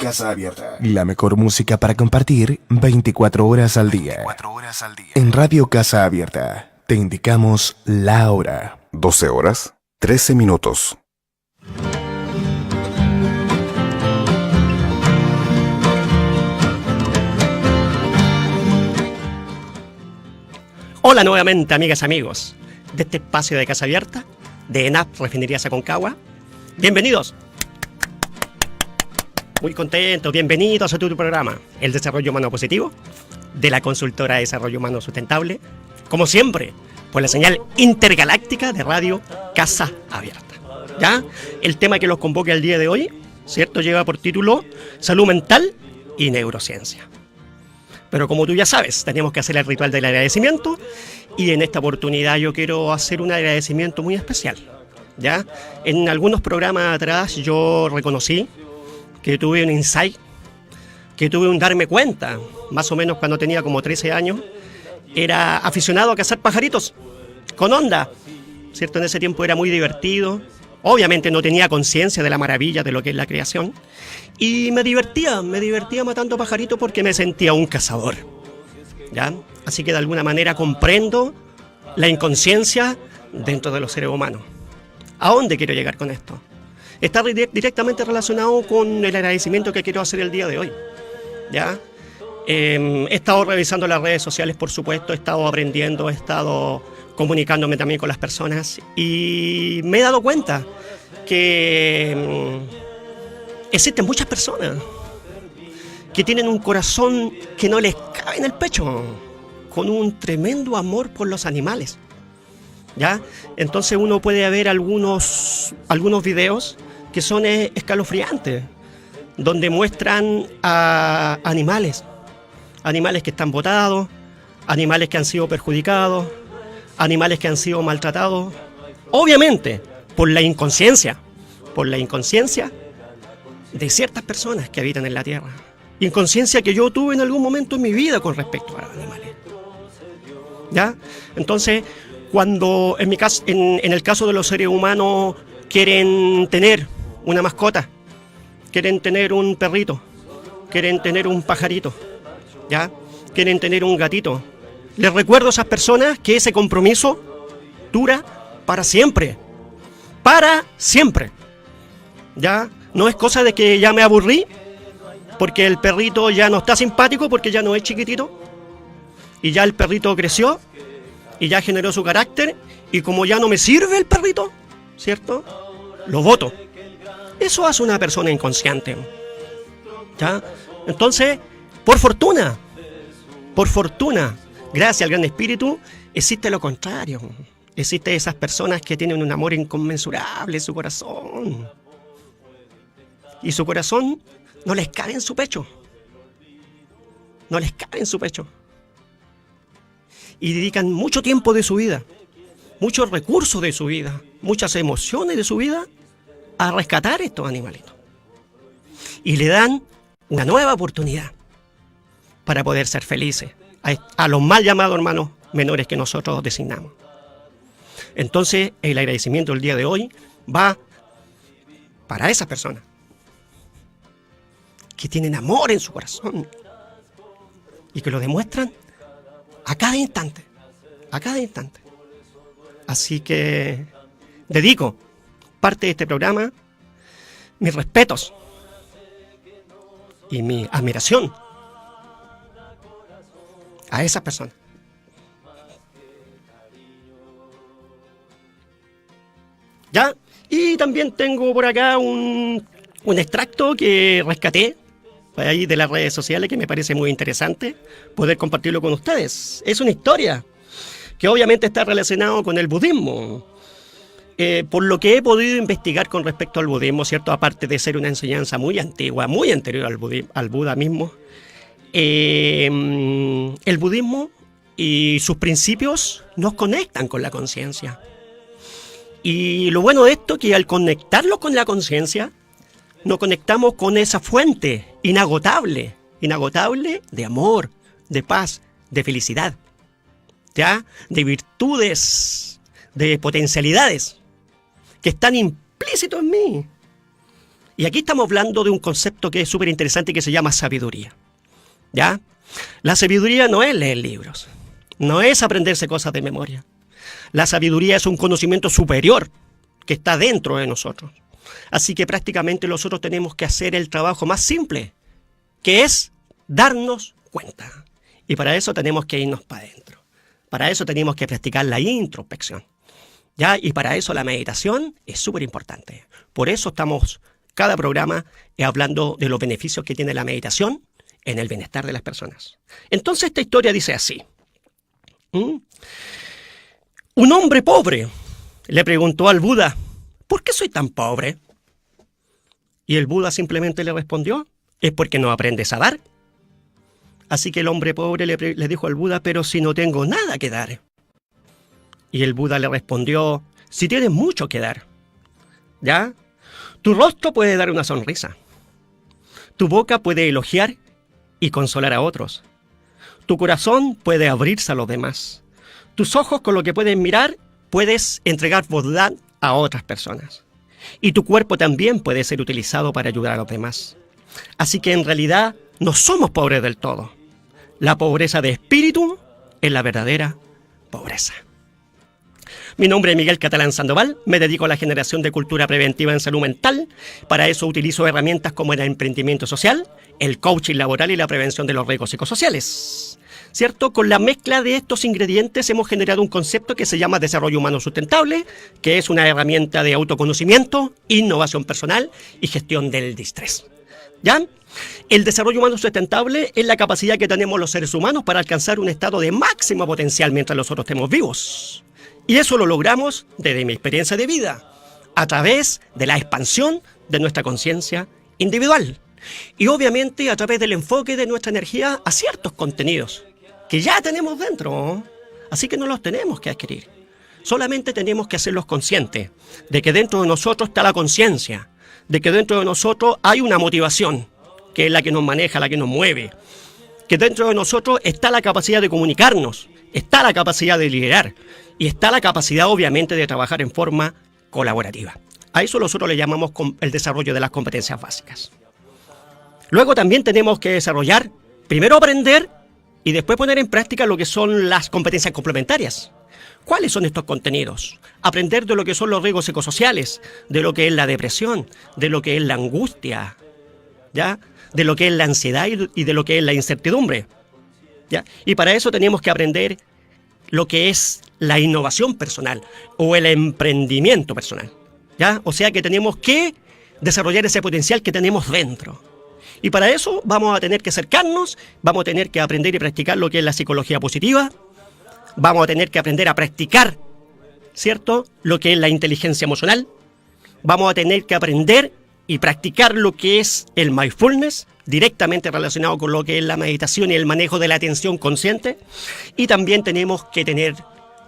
Casa Abierta. La mejor música para compartir 24 horas al día. En Radio Casa Abierta te indicamos la hora. 12 horas, 13 minutos. Hola nuevamente, amigas y amigos de este espacio de Casa Abierta, de ENAP Refinerías Aconcagua. Bienvenidos. Muy contentos, bienvenidos a tu programa, El Desarrollo Humano Positivo, de la consultora de Desarrollo Humano Sustentable, como siempre, por la señal intergaláctica de Radio Casa Abierta. ¿Ya? El tema que los convoca el día de hoy, ¿cierto? Lleva por título Salud Mental y Neurociencia. Pero como tú ya sabes, tenemos que hacer el ritual del agradecimiento y en esta oportunidad yo quiero hacer un agradecimiento muy especial. ¿Ya? En algunos programas atrás yo reconocí que tuve un insight, que tuve un darme cuenta, más o menos cuando tenía como 13 años, era aficionado a cazar pajaritos con onda, ¿cierto? En ese tiempo era muy divertido, obviamente no tenía conciencia de la maravilla de lo que es la creación, y me divertía matando pajaritos porque me sentía un cazador, ¿ya? Así que de alguna manera comprendo la inconsciencia dentro de los seres humanos. ¿A dónde quiero llegar con esto? Está directamente relacionado con el agradecimiento que quiero hacer el día de hoy, ¿ya? He estado revisando las redes sociales, por supuesto, he estado aprendiendo, he estado comunicándome también con las personas y me he dado cuenta que existen muchas personas que tienen un corazón que no les cabe en el pecho, con un tremendo amor por los animales, ¿ya? Entonces uno puede ver algunos videos que son escalofriantes, donde muestran a animales que están botados, animales que han sido perjudicados, animales que han sido maltratados, obviamente por la inconsciencia de ciertas personas que habitan en la Tierra. Inconsciencia que yo tuve en algún momento en mi vida con respecto a los animales, ¿ya? Entonces, cuando en el caso de los seres humanos quieren tener una mascota, quieren tener un perrito, quieren tener un pajarito, ¿ya? Quieren tener un gatito. Les recuerdo a esas personas que ese compromiso dura para siempre, ¿ya? No es cosa de que ya me aburrí, porque el perrito ya no está simpático, porque ya no es chiquitito, y ya el perrito creció, y ya generó su carácter, y como ya no me sirve el perrito, ¿cierto? Lo boto. Eso hace una persona inconsciente, ¿ya? Entonces, por fortuna, gracias al Gran Espíritu, existe lo contrario. Existen esas personas que tienen un amor inconmensurable en su corazón. Y su corazón no les cabe en su pecho. Y dedican mucho tiempo de su vida, muchos recursos de su vida, muchas emociones de su vida a rescatar estos animalitos. Y le dan una nueva oportunidad para poder ser felices a los mal llamados hermanos menores que nosotros designamos. Entonces, el agradecimiento del día de hoy va para esas personas que tienen amor en su corazón y que lo demuestran a cada instante. Así que dedico parte de este programa mis respetos y mi admiración a esas personas. ¿Ya? Y también tengo por acá un extracto que rescaté ahí de las redes sociales que me parece muy interesante poder compartirlo con ustedes. Es una historia que obviamente está relacionado con el budismo. Por lo que he podido investigar con respecto al budismo, ¿cierto? Aparte de ser una enseñanza muy antigua, muy anterior al Buda mismo, el budismo y sus principios nos conectan con la conciencia. Y lo bueno de esto es que al conectarlo con la conciencia, nos conectamos con esa fuente inagotable de amor, de paz, de felicidad, ¿ya? De virtudes, de potencialidades que están implícitos en mí Y aquí estamos hablando de un concepto que es súper interesante que se llama sabiduría. ¿Ya? La sabiduría no es leer libros, no es aprenderse cosas de memoria. La sabiduría es un conocimiento superior que está dentro de nosotros. Así que prácticamente nosotros tenemos que hacer el trabajo más simple, que es darnos cuenta. Y para eso tenemos que irnos para adentro. Para eso tenemos que practicar la introspección. ¿Ya? Y para eso la meditación es súper importante. Por eso estamos cada programa hablando de los beneficios que tiene la meditación en el bienestar de las personas. Entonces esta historia dice así. Un hombre pobre le preguntó al Buda, ¿por qué soy tan pobre? Y el Buda simplemente le respondió, es porque no aprendes a dar. Así que el hombre pobre le dijo al Buda, pero si no tengo nada que dar. Y el Buda le respondió, si tienes mucho que dar. ¿Ya? Tu rostro puede dar una sonrisa. Tu boca puede elogiar y consolar a otros. Tu corazón puede abrirse a los demás. Tus ojos, con lo que puedes mirar, puedes entregar bondad a otras personas. Y tu cuerpo también puede ser utilizado para ayudar a los demás. Así que en realidad no somos pobres del todo. La pobreza de espíritu es la verdadera pobreza. Mi nombre es Miguel Catalán Sandoval, me dedico a la generación de cultura preventiva en salud mental. Para eso utilizo herramientas como el emprendimiento social, el coaching laboral y la prevención de los riesgos psicosociales. ¿Cierto? Con la mezcla de estos ingredientes hemos generado un concepto que se llama desarrollo humano sustentable, que es una herramienta de autoconocimiento, innovación personal y gestión del distrés. ¿Ya? El desarrollo humano sustentable es la capacidad que tenemos los seres humanos para alcanzar un estado de máximo potencial mientras nosotros estemos vivos. Y eso lo logramos desde mi experiencia de vida, a través de la expansión de nuestra conciencia individual. Y obviamente a través del enfoque de nuestra energía a ciertos contenidos que ya tenemos dentro. Así que no los tenemos que adquirir. Solamente tenemos que hacerlos conscientes de que dentro de nosotros está la conciencia, de que dentro de nosotros hay una motivación, que es la que nos maneja, la que nos mueve. Que dentro de nosotros está la capacidad de comunicarnos, está la capacidad de liderar y está la capacidad obviamente de trabajar en forma colaborativa. A eso nosotros le llamamos el desarrollo de las competencias básicas. Luego también tenemos que desarrollar, primero aprender y después poner en práctica lo que son las competencias complementarias. ¿Cuáles son estos contenidos? Aprender de lo que son los riesgos psicosociales, de lo que es la depresión, de lo que es la angustia, ¿ya? De lo que es la ansiedad y de lo que es la incertidumbre, ¿ya? Y para eso tenemos que aprender lo que es la innovación personal o el emprendimiento personal, ¿ya? O sea que tenemos que desarrollar ese potencial que tenemos dentro. Y para eso vamos a tener que acercarnos, vamos a tener que aprender y practicar lo que es la psicología positiva, vamos a tener que aprender a practicar, ¿cierto?, lo que es la inteligencia emocional, vamos a tener que aprender y practicar lo que es el mindfulness, directamente relacionado con lo que es la meditación y el manejo de la atención consciente. Y también tenemos que tener,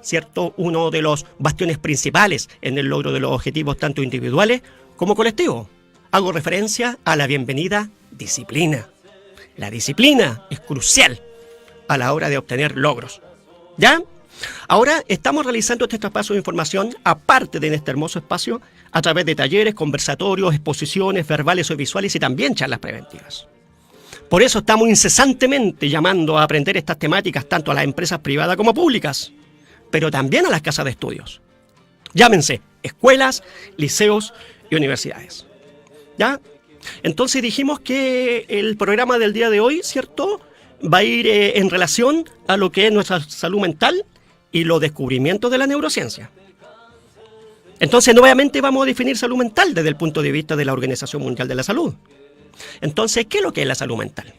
¿cierto?, uno de los bastiones principales en el logro de los objetivos tanto individuales como colectivos. Hago referencia a la bienvenida disciplina. La disciplina es crucial a la hora de obtener logros. ¿Ya? Ahora estamos realizando este traspaso de información, aparte de en este hermoso espacio, a través de talleres, conversatorios, exposiciones verbales o visuales y también charlas preventivas. Por eso estamos incesantemente llamando a aprender estas temáticas tanto a las empresas privadas como públicas, pero también a las casas de estudios. Llámense escuelas, liceos y universidades. ¿Ya? Entonces dijimos que el programa del día de hoy, ¿cierto?, va a ir en relación a lo que es nuestra salud mental y los descubrimientos de la neurociencia. Entonces, nuevamente vamos a definir salud mental desde el punto de vista de la Organización Mundial de la Salud. Entonces, ¿qué es lo que es la salud mental?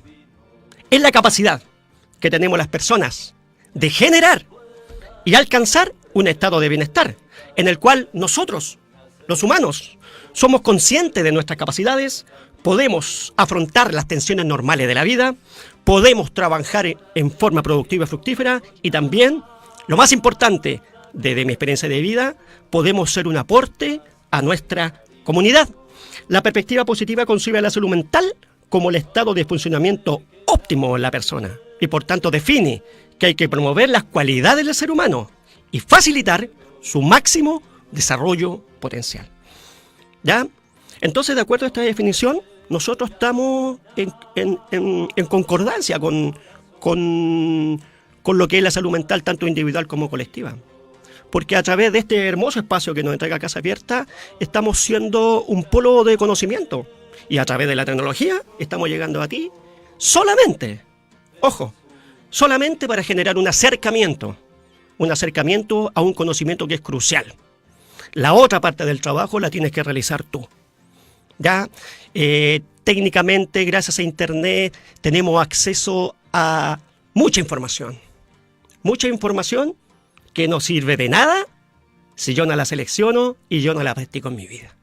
Es la capacidad que tenemos las personas de generar y alcanzar un estado de bienestar en el cual nosotros, los humanos, somos conscientes de nuestras capacidades, podemos afrontar las tensiones normales de la vida, podemos trabajar en forma productiva y fructífera y también, lo más importante, desde mi experiencia de vida, podemos ser un aporte a nuestra comunidad. La perspectiva positiva concibe a la salud mental como el estado de funcionamiento óptimo en la persona y por tanto define que hay que promover las cualidades del ser humano y facilitar su máximo desarrollo potencial. ¿Ya? Entonces, de acuerdo a esta definición, nosotros estamos en concordancia con lo que es la salud mental, tanto individual como colectiva. Porque a través de este hermoso espacio que nos entrega Casa Abierta, estamos siendo un polo de conocimiento. Y a través de la tecnología, estamos llegando a ti solamente, ojo, solamente para generar un acercamiento a un conocimiento que es crucial. La otra parte del trabajo la tienes que realizar tú. ¿Ya? Técnicamente, gracias a Internet, tenemos acceso a mucha información que no sirve de nada si yo no la selecciono y yo no la practico en mi vida.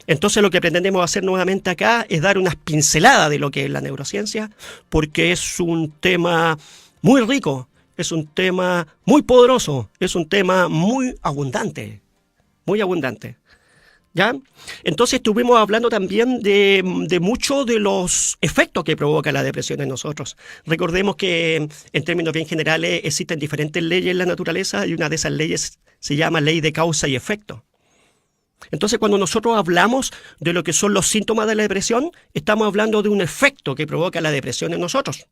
Entonces lo que pretendemos hacer nuevamente acá es dar unas pinceladas de lo que es la neurociencia, porque es un tema muy rico, es un tema muy poderoso, es un tema muy abundante, ¿ya? Entonces estuvimos hablando también de muchos de los efectos que provoca la depresión en nosotros. Recordemos que en términos bien generales existen diferentes leyes en la naturaleza y una de esas leyes se llama ley de causa y efecto. Entonces, cuando nosotros hablamos de lo que son los síntomas de la depresión, estamos hablando de un efecto que provoca la depresión en nosotros.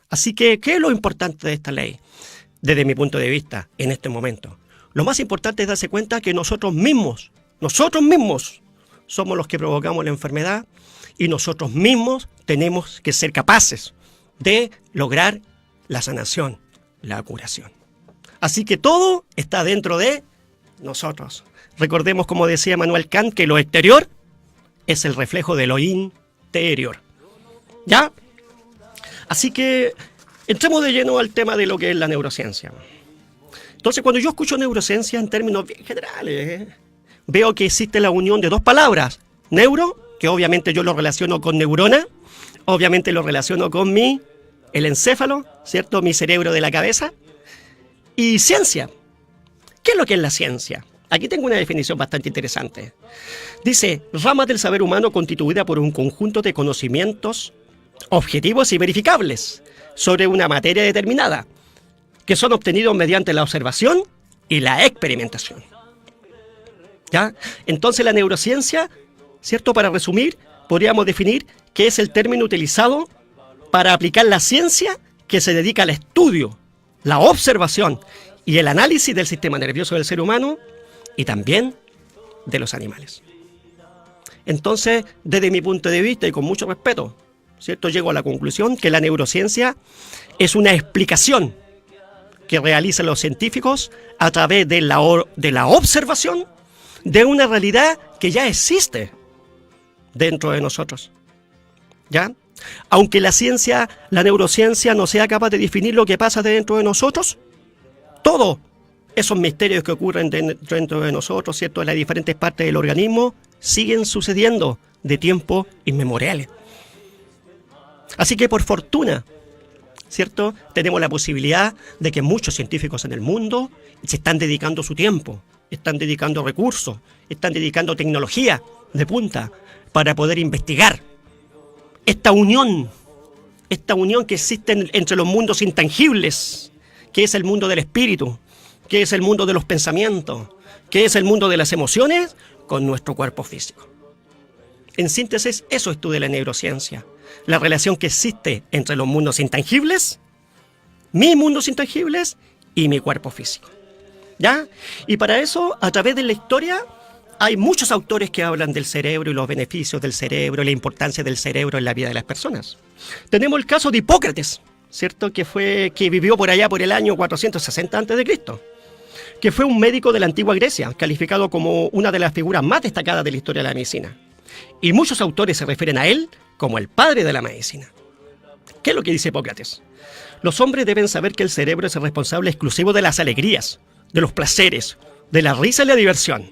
Así que, ¿qué es lo importante de esta ley? Desde mi punto de vista, en este momento, lo más importante es darse cuenta que nosotros mismos somos los que provocamos la enfermedad y nosotros mismos tenemos que ser capaces de lograr la sanación, la curación. Así que todo está dentro de nosotros. Recordemos, como decía Immanuel Kant, que lo exterior es el reflejo de lo interior. ¿Ya? Así que entremos de lleno al tema de lo que es la neurociencia. Entonces, cuando yo escucho neurociencia en términos bien generales, veo que existe la unión de dos palabras. Neuro, que obviamente yo lo relaciono con neurona, obviamente lo relaciono con el encéfalo, ¿cierto? Mi cerebro de la cabeza. Y ciencia. ¿Qué es lo que es la ciencia? Aquí tengo una definición bastante interesante. Dice, ramas del saber humano constituida por un conjunto de conocimientos objetivos y verificables sobre una materia determinada, que son obtenidos mediante la observación y la experimentación. ¿Ya? Entonces la neurociencia, ¿cierto? Para resumir, podríamos definir que es el término utilizado para aplicar la ciencia que se dedica al estudio, la observación y el análisis del sistema nervioso del ser humano y también de los animales. Entonces, desde mi punto de vista y con mucho respeto, ¿cierto? Llego a la conclusión que la neurociencia es una explicación que realizan los científicos a través de la observación de una realidad que ya existe dentro de nosotros. ¿Ya? Aunque la neurociencia no sea capaz de definir lo que pasa dentro de nosotros, todos esos misterios que ocurren dentro de nosotros, ¿cierto? En las diferentes partes del organismo, siguen sucediendo de tiempos inmemoriales. Así que por fortuna, ¿cierto? Tenemos la posibilidad de que muchos científicos en el mundo se están dedicando su tiempo, están dedicando recursos, están dedicando tecnología de punta para poder investigar esta unión que existe entre los mundos intangibles, que es el mundo del espíritu, que es el mundo de los pensamientos, que es el mundo de las emociones, con nuestro cuerpo físico. En síntesis, eso estudia la neurociencia, la relación que existe entre los mundos intangibles, mis mundos intangibles y mi cuerpo físico. ¿Ya? Y para eso, a través de la historia, hay muchos autores que hablan del cerebro y los beneficios del cerebro y la importancia del cerebro en la vida de las personas. Tenemos el caso de Hipócrates, ¿cierto? Que vivió por allá por el año 460 a.C., que fue un médico de la antigua Grecia, calificado como una de las figuras más destacadas de la historia de la medicina. Y muchos autores se refieren a él como el padre de la medicina. ¿Qué es lo que dice Hipócrates? Los hombres deben saber que el cerebro es el responsable exclusivo de las alegrías, de los placeres, de la risa y la diversión,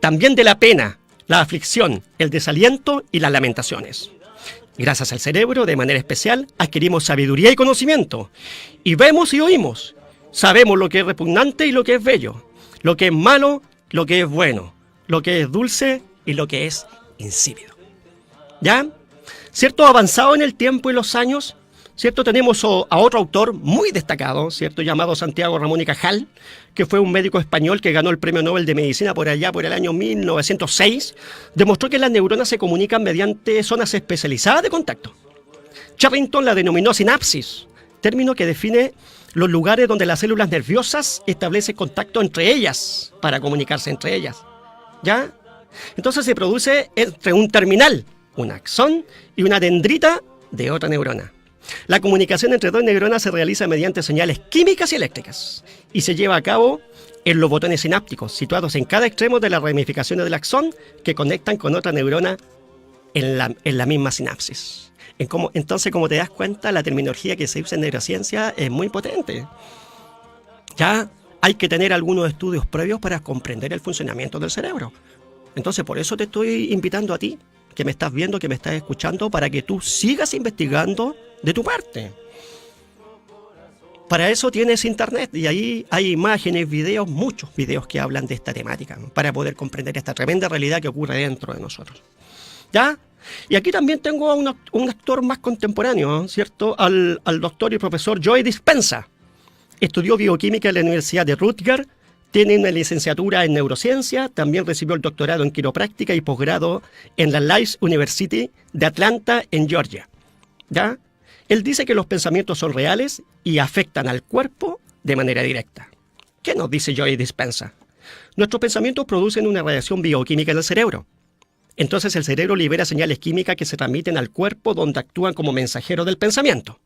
también de la pena, la aflicción, el desaliento y las lamentaciones. Gracias al cerebro, de manera especial, adquirimos sabiduría y conocimiento, y vemos y oímos. Sabemos lo que es repugnante y lo que es bello, lo que es malo, lo que es bueno, lo que es dulce y lo que es insípido. ¿Ya? ¿Cierto? Avanzado en el tiempo y los años, ¿cierto? Tenemos a otro autor muy destacado, ¿cierto? Llamado Santiago Ramón y Cajal, que fue un médico español que ganó el Premio Nobel de Medicina por allá, por el año 1906. Demostró que las neuronas se comunican mediante zonas especializadas de contacto. Charrington la denominó sinapsis, término que define los lugares donde las células nerviosas establecen contacto entre ellas para comunicarse entre ellas. ¿Ya? Entonces se produce entre un terminal, un axón y una dendrita de otra neurona. La comunicación entre dos neuronas se realiza mediante señales químicas y eléctricas y se lleva a cabo en los botones sinápticos situados en cada extremo de las ramificaciones del axón que conectan con otra neurona en la misma sinapsis. Entonces, como te das cuenta, la terminología que se usa en neurociencia es muy potente. Ya hay que tener algunos estudios previos para comprender el funcionamiento del cerebro. Entonces, por eso te estoy invitando a ti, que me estás viendo, que me estás escuchando, para que tú sigas investigando de tu parte. Para eso tienes internet y ahí hay imágenes, videos, muchos videos que hablan de esta temática, ¿no? Para poder comprender esta tremenda realidad que ocurre dentro de nosotros. ¿Ya? Y aquí también tengo a un actor más contemporáneo, ¿cierto? Al doctor y profesor Joe Dispenza. Estudió bioquímica en la Universidad de Rutgers, tiene una licenciatura en neurociencia, también recibió el doctorado en quiropráctica y posgrado en la Rice University de Atlanta, en Georgia. ¿Ya? Él dice que los pensamientos son reales y afectan al cuerpo de manera directa. ¿Qué nos dice Joe Dispenza? Nuestros pensamientos producen una radiación bioquímica en el cerebro. Entonces el cerebro libera señales químicas que se transmiten al cuerpo donde actúan como mensajeros del pensamiento.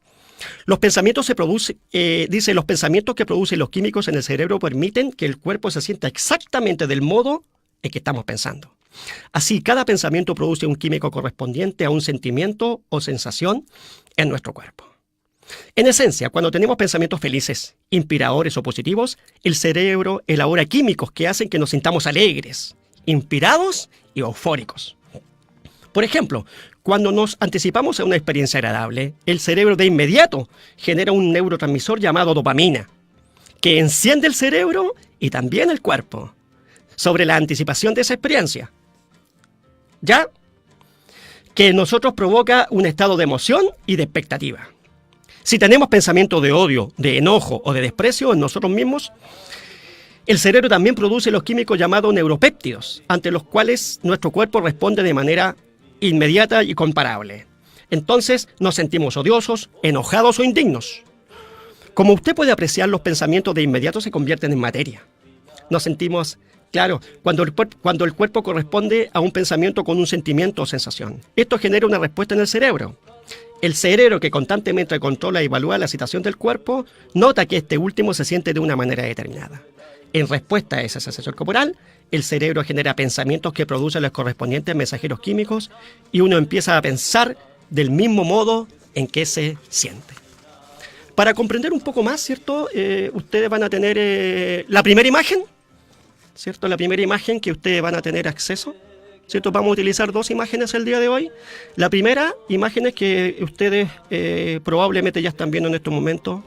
Los pensamientos los pensamientos que producen los químicos en el cerebro permiten que el cuerpo se sienta exactamente del modo en que estamos pensando. Así, cada pensamiento produce un químico correspondiente a un sentimiento o sensación en nuestro cuerpo. En esencia, cuando tenemos pensamientos felices, inspiradores o positivos, el cerebro elabora químicos que hacen que nos sintamos alegres, inspirados y eufóricos. Por ejemplo, cuando nos anticipamos a una experiencia agradable, el cerebro de inmediato genera un neurotransmisor llamado dopamina, que enciende el cerebro y también el cuerpo sobre la anticipación de esa experiencia. ¿Ya? Que en nosotros provoca un estado de emoción y de expectativa. Si tenemos pensamientos de odio, de enojo o de desprecio en nosotros mismos, el cerebro también produce los químicos llamados neuropéptidos, ante los cuales nuestro cuerpo responde de manera inmediata y comparable. Entonces nos sentimos odiosos, enojados o indignos. Como usted puede apreciar, los pensamientos de inmediato se convierten en materia. Nos sentimos, claro, cuando el cuerpo corresponde a un pensamiento con un sentimiento o sensación. Esto genera una respuesta en el cerebro. El cerebro, que constantemente controla y evalúa la situación del cuerpo, nota que este último se siente de una manera determinada. En respuesta a esa sensación corporal, el cerebro genera pensamientos que producen los correspondientes mensajeros químicos y uno empieza a pensar del mismo modo en que se siente. Para comprender un poco más, ¿cierto? Ustedes van a tener la primera imagen, ¿cierto? La primera imagen que ustedes van a tener acceso, ¿cierto? Vamos a utilizar dos imágenes el día de hoy. La primera imagen es que ustedes probablemente ya están viendo en estos momentos,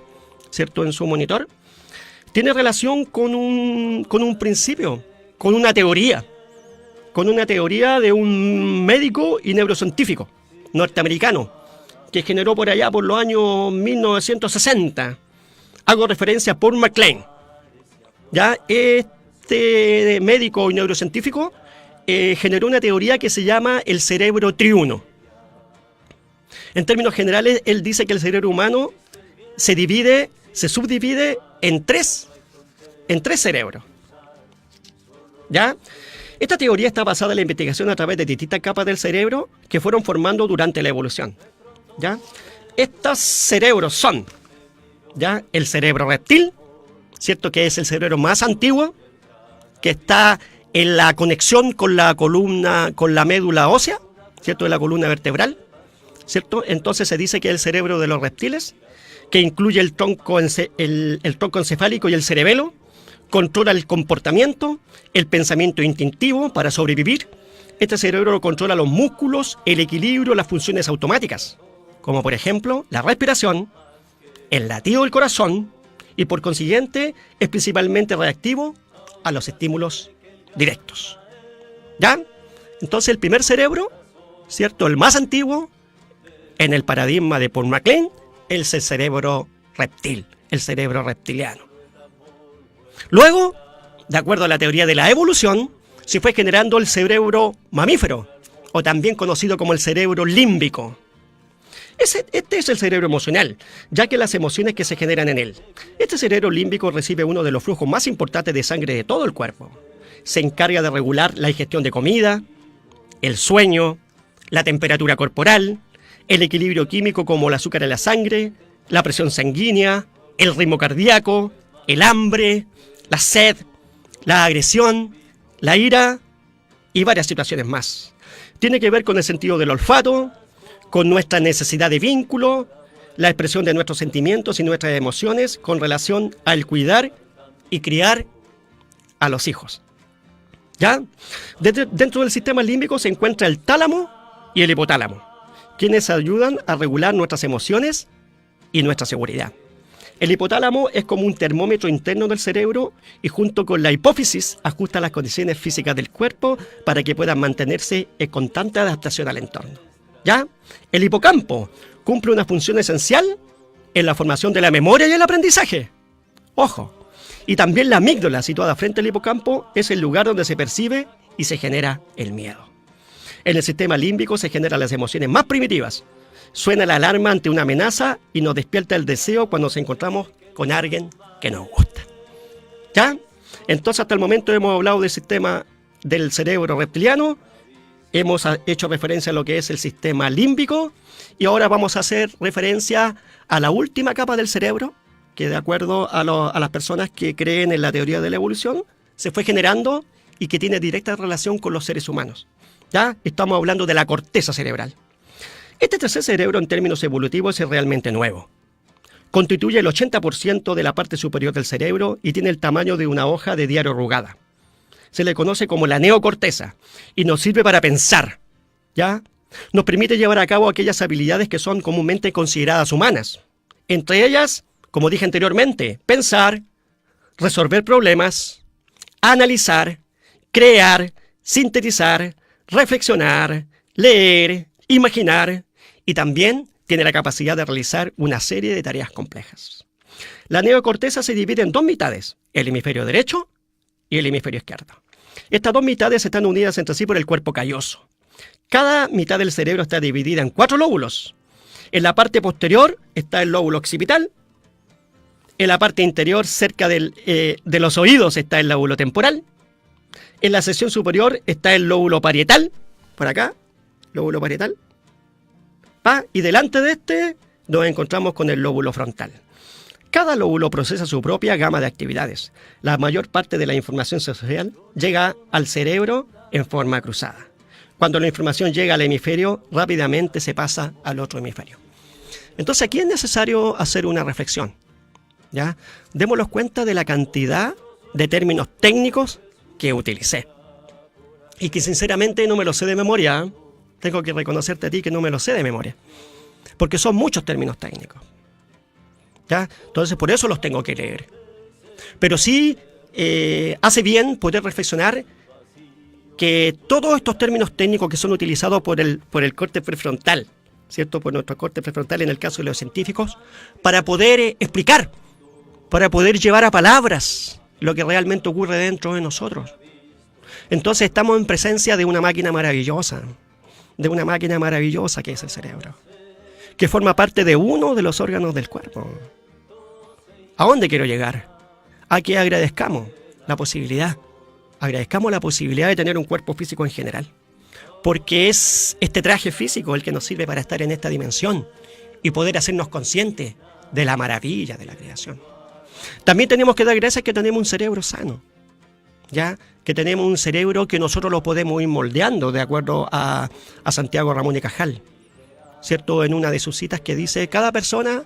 ¿cierto? En su monitor. Tiene relación con un principio, con una teoría de un médico y neurocientífico norteamericano que generó por allá por los años 1960. Hago referencia a Paul MacLean. Ya este médico y neurocientífico generó una teoría que se llama el cerebro triuno. En términos generales, él dice que el cerebro humano se subdivide en tres cerebros. ¿Ya? Esta teoría está basada en la investigación a través de distintas capas del cerebro que fueron formando durante la evolución. ¿Ya? Estos cerebros son, ¿ya?, el cerebro reptil, ¿cierto?, que es el cerebro más antiguo, que está en la conexión con la columna, con la médula ósea, ¿cierto?, de la columna vertebral, ¿cierto? Entonces se dice que es el cerebro de los reptiles, que incluye el tronco encefálico y el cerebelo, controla el comportamiento, el pensamiento instintivo para sobrevivir. Este cerebro controla los músculos, el equilibrio, las funciones automáticas, como por ejemplo la respiración, el latido del corazón, y por consiguiente es principalmente reactivo a los estímulos directos. ¿Ya? Entonces el primer cerebro, ¿cierto?, el más antiguo, en el paradigma de Paul MacLean, es el cerebro reptil, el cerebro reptiliano. Luego, de acuerdo a la teoría de la evolución, se fue generando el cerebro mamífero, o también conocido como el cerebro límbico. Este es el cerebro emocional, ya que las emociones que se generan en él. Este cerebro límbico recibe uno de los flujos más importantes de sangre de todo el cuerpo. Se encarga de regular la ingestión de comida, el sueño, la temperatura corporal, el equilibrio químico como el azúcar en la sangre, la presión sanguínea, el ritmo cardíaco, el hambre, la sed, la agresión, la ira y varias situaciones más. Tiene que ver con el sentido del olfato, con nuestra necesidad de vínculo, la expresión de nuestros sentimientos y nuestras emociones con relación al cuidar y criar a los hijos. ¿Ya? Dentro del sistema límbico se encuentra el tálamo y el hipotálamo, quienes ayudan a regular nuestras emociones y nuestra seguridad. El hipotálamo es como un termómetro interno del cerebro y junto con la hipófisis ajusta las condiciones físicas del cuerpo para que puedan mantenerse en constante adaptación al entorno. ¿Ya? El hipocampo cumple una función esencial en la formación de la memoria y el aprendizaje. ¡Ojo! Y también la amígdala, situada frente al hipocampo, es el lugar donde se percibe y se genera el miedo. En el sistema límbico se generan las emociones más primitivas. Suena la alarma ante una amenaza y nos despierta el deseo cuando nos encontramos con alguien que nos gusta. ¿Ya? Entonces, hasta el momento hemos hablado del sistema del cerebro reptiliano, hemos hecho referencia a lo que es el sistema límbico y ahora vamos a hacer referencia a la última capa del cerebro, que de acuerdo a las personas que creen en la teoría de la evolución, se fue generando y que tiene directa relación con los seres humanos. ¿Ya? Estamos hablando de la corteza cerebral. Este tercer cerebro en términos evolutivos es realmente nuevo. Constituye el 80% de la parte superior del cerebro y tiene el tamaño de una hoja de diario arrugada. Se le conoce como la neocorteza y nos sirve para pensar. ¿Ya? Nos permite llevar a cabo aquellas habilidades que son comúnmente consideradas humanas. Entre ellas, como dije anteriormente, pensar, resolver problemas, analizar, crear, sintetizar, reflexionar, leer, imaginar y también tiene la capacidad de realizar una serie de tareas complejas. La neocorteza se divide en dos mitades, el hemisferio derecho y el hemisferio izquierdo. Estas dos mitades están unidas entre sí por el cuerpo calloso. Cada mitad del cerebro está dividida en 4 lóbulos. En la parte posterior está el lóbulo occipital. En la parte interior, cerca de los oídos, está el lóbulo temporal. En la sección superior está el lóbulo parietal. Por acá, lóbulo parietal. Y delante de este nos encontramos con el lóbulo frontal. Cada lóbulo procesa su propia gama de actividades. La mayor parte de la información sensorial llega al cerebro en forma cruzada. Cuando la información llega al hemisferio, rápidamente se pasa al otro hemisferio. Entonces aquí es necesario hacer una reflexión. ¿Ya? Démonos cuenta de la cantidad de términos técnicos que utilicé. Y que sinceramente no me lo sé de memoria. Tengo que reconocerte a ti que no me lo sé de memoria. Porque son muchos términos técnicos. ¿Ya? Entonces por eso los tengo que leer. Pero sí hace bien poder reflexionar que todos estos términos técnicos que son utilizados por el corte prefrontal, ¿cierto? Por nuestro corte prefrontal en el caso de los científicos, para poder explicar, para poder llevar a palabras lo que realmente ocurre dentro de nosotros. Entonces estamos en presencia de una máquina maravillosa que es el cerebro, que forma parte de uno de los órganos del cuerpo. ¿A dónde quiero llegar? A que agradezcamos la posibilidad de tener un cuerpo físico en general, porque es este traje físico el que nos sirve para estar en esta dimensión y poder hacernos conscientes de la maravilla de la creación. También tenemos que dar gracias que tenemos un cerebro sano, ¿ya? Que tenemos un cerebro que nosotros lo podemos ir moldeando de acuerdo a Santiago Ramón y Cajal, ¿cierto? En una de sus citas que dice, cada persona,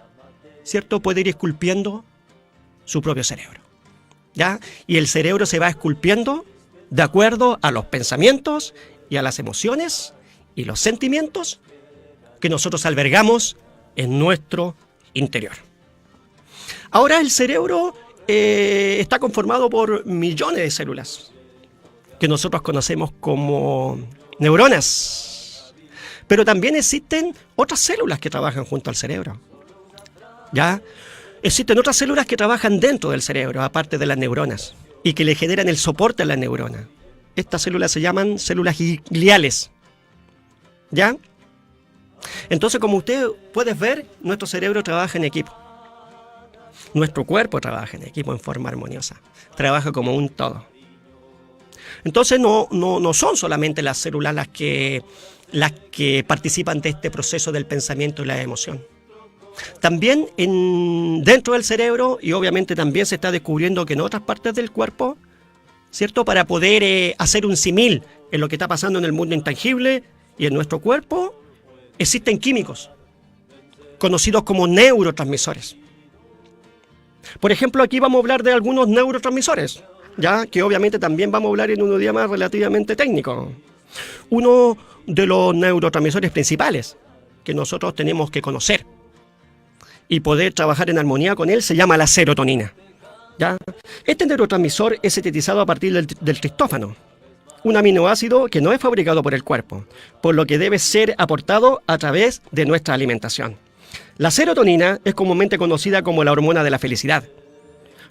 ¿cierto?, puede ir esculpiendo su propio cerebro, ¿ya? Y el cerebro se va esculpiendo de acuerdo a los pensamientos y a las emociones y los sentimientos que nosotros albergamos en nuestro interior. Ahora el cerebro está conformado por millones de células que nosotros conocemos como neuronas. Pero también existen otras células que trabajan junto al cerebro. ¿Ya? Existen otras células que trabajan dentro del cerebro, aparte de las neuronas, y que le generan el soporte a las neuronas. Estas células se llaman células gliales. ¿Ya? Entonces, como usted puede ver, nuestro cerebro trabaja en equipo. Nuestro cuerpo trabaja en equipo en forma armoniosa. Trabaja como un todo. Entonces, no son solamente las células las que participan de este proceso del pensamiento y la emoción. También dentro del cerebro, y obviamente también se está descubriendo que en otras partes del cuerpo, ¿cierto? Para poder hacer un símil en lo que está pasando en el mundo intangible y en nuestro cuerpo, existen químicos conocidos como neurotransmisores. Por ejemplo, aquí vamos a hablar de algunos neurotransmisores, ya que obviamente también vamos a hablar en un idioma relativamente técnico. Uno de los neurotransmisores principales que nosotros tenemos que conocer y poder trabajar en armonía con él se llama la serotonina. ¿Ya? Este neurotransmisor es sintetizado a partir del tristófano, un aminoácido que no es fabricado por el cuerpo, por lo que debe ser aportado a través de nuestra alimentación. La serotonina es comúnmente conocida como la hormona de la felicidad,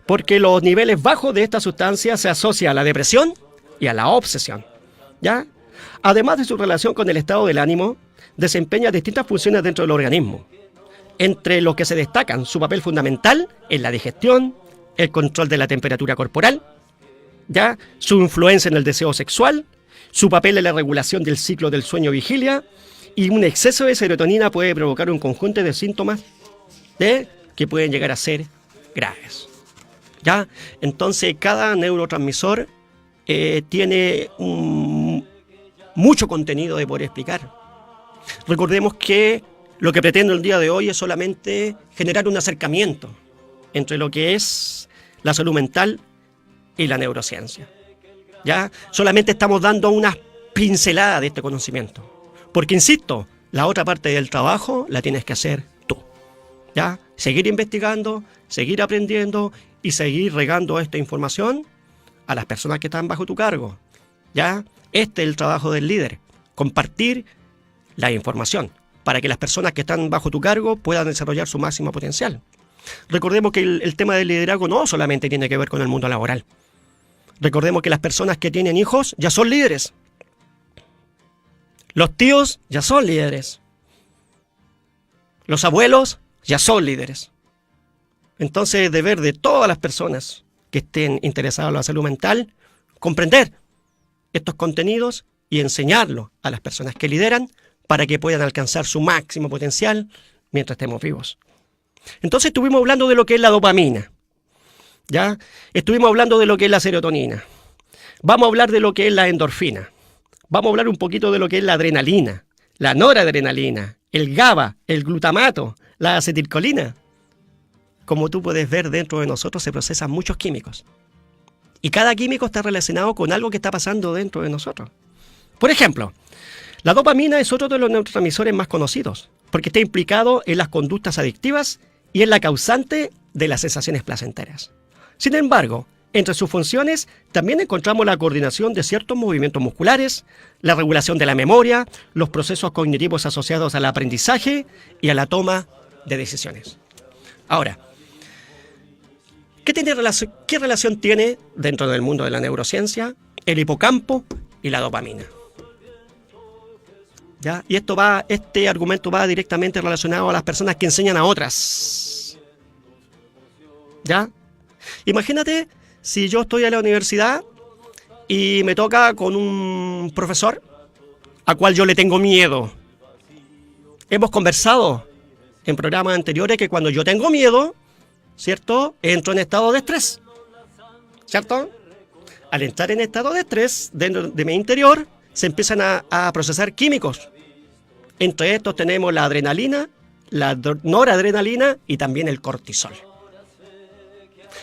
porque los niveles bajos de esta sustancia se asocian a la depresión y a la obsesión. ¿Ya? Además de su relación con el estado del ánimo, desempeña distintas funciones dentro del organismo, entre los que se destacan su papel fundamental en la digestión, el control de la temperatura corporal, ¿ya? Su influencia en el deseo sexual, su papel en la regulación del ciclo del sueño-vigilia, y un exceso de serotonina puede provocar un conjunto de síntomas que pueden llegar a ser graves. ¿Ya? Entonces, cada neurotransmisor tiene mucho contenido de poder explicar. Recordemos que lo que pretendo el día de hoy es solamente generar un acercamiento entre lo que es la salud mental y la neurociencia. ¿Ya? Solamente estamos dando unas pinceladas de este conocimiento. Porque, insisto, la otra parte del trabajo la tienes que hacer tú. ¿Ya? Seguir investigando, seguir aprendiendo y seguir regando esta información a las personas que están bajo tu cargo. ¿Ya? Este es el trabajo del líder, compartir la información para que las personas que están bajo tu cargo puedan desarrollar su máximo potencial. Recordemos que el tema del liderazgo no solamente tiene que ver con el mundo laboral. Recordemos que las personas que tienen hijos ya son líderes. Los tíos ya son líderes. Los abuelos ya son líderes. Entonces, es deber de todas las personas que estén interesadas en la salud mental, comprender estos contenidos y enseñarlos a las personas que lideran para que puedan alcanzar su máximo potencial mientras estemos vivos. Entonces estuvimos hablando de lo que es la dopamina, ¿ya? Estuvimos hablando de lo que es la serotonina. Vamos a hablar de lo que es la endorfina. Vamos a hablar un poquito de lo que es la adrenalina, la noradrenalina, el GABA, el glutamato, la acetilcolina. Como tú puedes ver, dentro de nosotros se procesan muchos químicos. Y cada químico está relacionado con algo que está pasando dentro de nosotros. Por ejemplo, la dopamina es otro de los neurotransmisores más conocidos, porque está implicado en las conductas adictivas y es la causante de las sensaciones placenteras. Sin embargo, entre sus funciones también encontramos la coordinación de ciertos movimientos musculares, la regulación de la memoria, los procesos cognitivos asociados al aprendizaje y a la toma de decisiones. Ahora, ¿qué relación tiene dentro del mundo de la neurociencia el hipocampo y la dopamina? ¿Ya? Y este argumento va directamente relacionado a las personas que enseñan a otras. ¿Ya? Imagínate si yo estoy en la universidad y me toca con un profesor a cual yo le tengo miedo. Hemos conversado en programas anteriores que cuando yo tengo miedo, ¿cierto? Entro en estado de estrés, ¿cierto? Al entrar en estado de estrés, dentro de mi interior, se empiezan a procesar químicos. Entre estos tenemos la adrenalina, la noradrenalina y también el cortisol.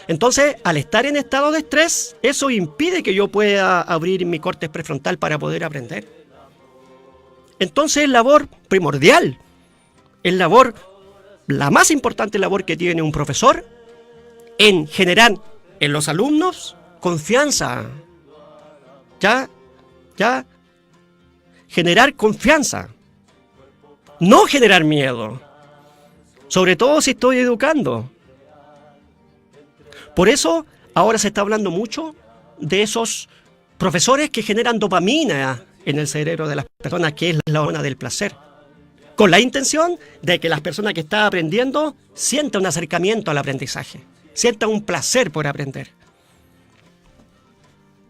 Entonces, al estar en estado de estrés, eso impide que yo pueda abrir mi córtex prefrontal para poder aprender. Entonces, es labor primordial, la más importante labor que tiene un profesor en generar en los alumnos confianza. ¿Ya? Generar confianza. No generar miedo. Sobre todo si estoy educando. Por eso ahora se está hablando mucho de esos profesores que generan dopamina en el cerebro de las personas, que es la hormona del placer, con la intención de que las personas que están aprendiendo sientan un acercamiento al aprendizaje, sientan un placer por aprender.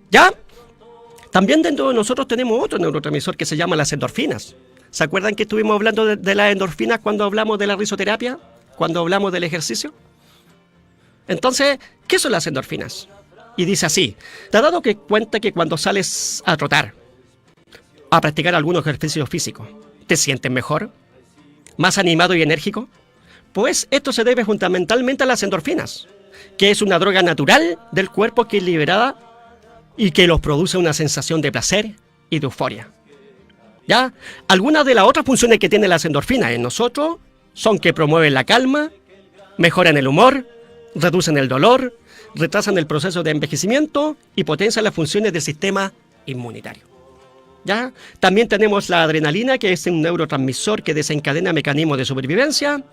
¿Ya? También dentro de nosotros tenemos otro neurotransmisor que se llama las endorfinas. ¿Se acuerdan que estuvimos hablando de las endorfinas cuando hablamos de la risoterapia? Cuando hablamos del ejercicio. Entonces, ¿qué son las endorfinas? Y dice así: ¿te has dado cuenta que cuando sales a trotar, a practicar algunos ejercicios físicos, te sientes mejor, más animado y enérgico? Pues esto se debe fundamentalmente a las endorfinas, que es una droga natural del cuerpo que es liberada y que los produce una sensación de placer y de euforia. ¿Ya? Algunas de las otras funciones que tienen las endorfinas en nosotros son que promueven la calma, mejoran el humor, reducen el dolor, retrasan el proceso de envejecimiento y potencian las funciones del sistema inmunitario. ¿Ya? También tenemos la adrenalina, que es un neurotransmisor que desencadena mecanismos de supervivencia.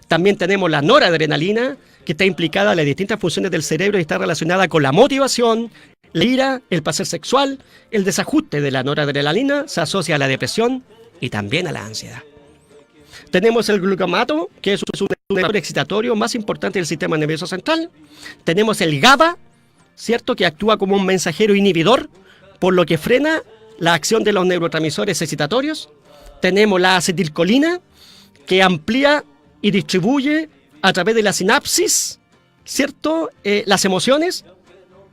También tenemos la noradrenalina, que está implicada en las distintas funciones del cerebro y está relacionada con la motivación, la ira, el placer sexual. El desajuste de la noradrenalina se asocia a la depresión y también a la ansiedad. Tenemos el glucamato, que es un neurotransmisor excitatorio más importante del sistema nervioso central. Tenemos el GABA, ¿cierto?, que actúa como un mensajero inhibidor, por lo que frena la acción de los neurotransmisores excitatorios. Tenemos la acetilcolina, que amplía y distribuye a través de la sinapsis, ¿cierto?, las emociones,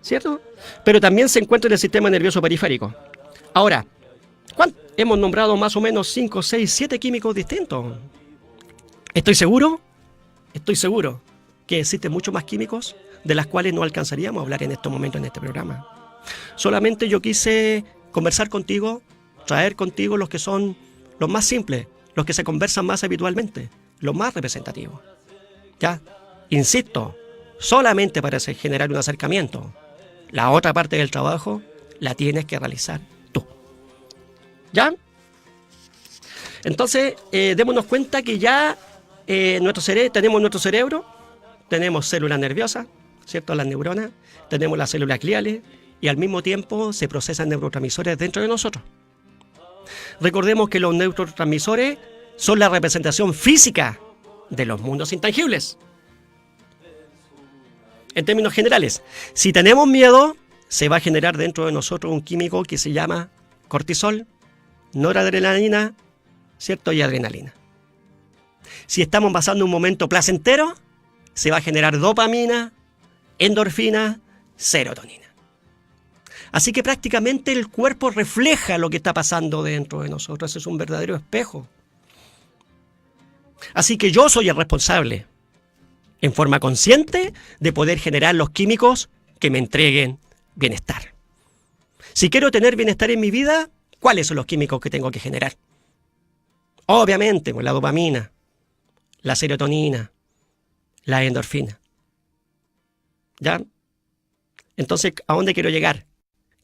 ¿cierto? Pero también se encuentra en el sistema nervioso periférico. Ahora, hemos nombrado más o menos 5, 6, 7 químicos distintos. Estoy seguro que existen muchos más químicos de las cuales no alcanzaríamos a hablar en estos momentos en este programa. Solamente yo quise conversar contigo, traer contigo los que son los más simples, los que se conversan más habitualmente, los más representativos. ¿Ya? Insisto, solamente para generar un acercamiento. La otra parte del trabajo la tienes que realizar tú. ¿Ya? Entonces, démonos cuenta que ya tenemos nuestro cerebro, tenemos células nerviosas, ¿cierto?, las neuronas, tenemos las células gliales y al mismo tiempo se procesan neurotransmisores dentro de nosotros. Recordemos que los neurotransmisores son la representación física de los mundos intangibles. En términos generales, si tenemos miedo, se va a generar dentro de nosotros un químico que se llama cortisol, noradrenalina, ¿cierto?, y adrenalina. Si estamos pasando un momento placentero, se va a generar dopamina, endorfina, serotonina. Así que prácticamente el cuerpo refleja lo que está pasando dentro de nosotros. Es un verdadero espejo. Así que yo soy el responsable, en forma consciente, de poder generar los químicos que me entreguen bienestar. Si quiero tener bienestar en mi vida, ¿cuáles son los químicos que tengo que generar? Obviamente, pues la dopamina, la serotonina, la endorfina. ¿Ya? Entonces, ¿a dónde quiero llegar?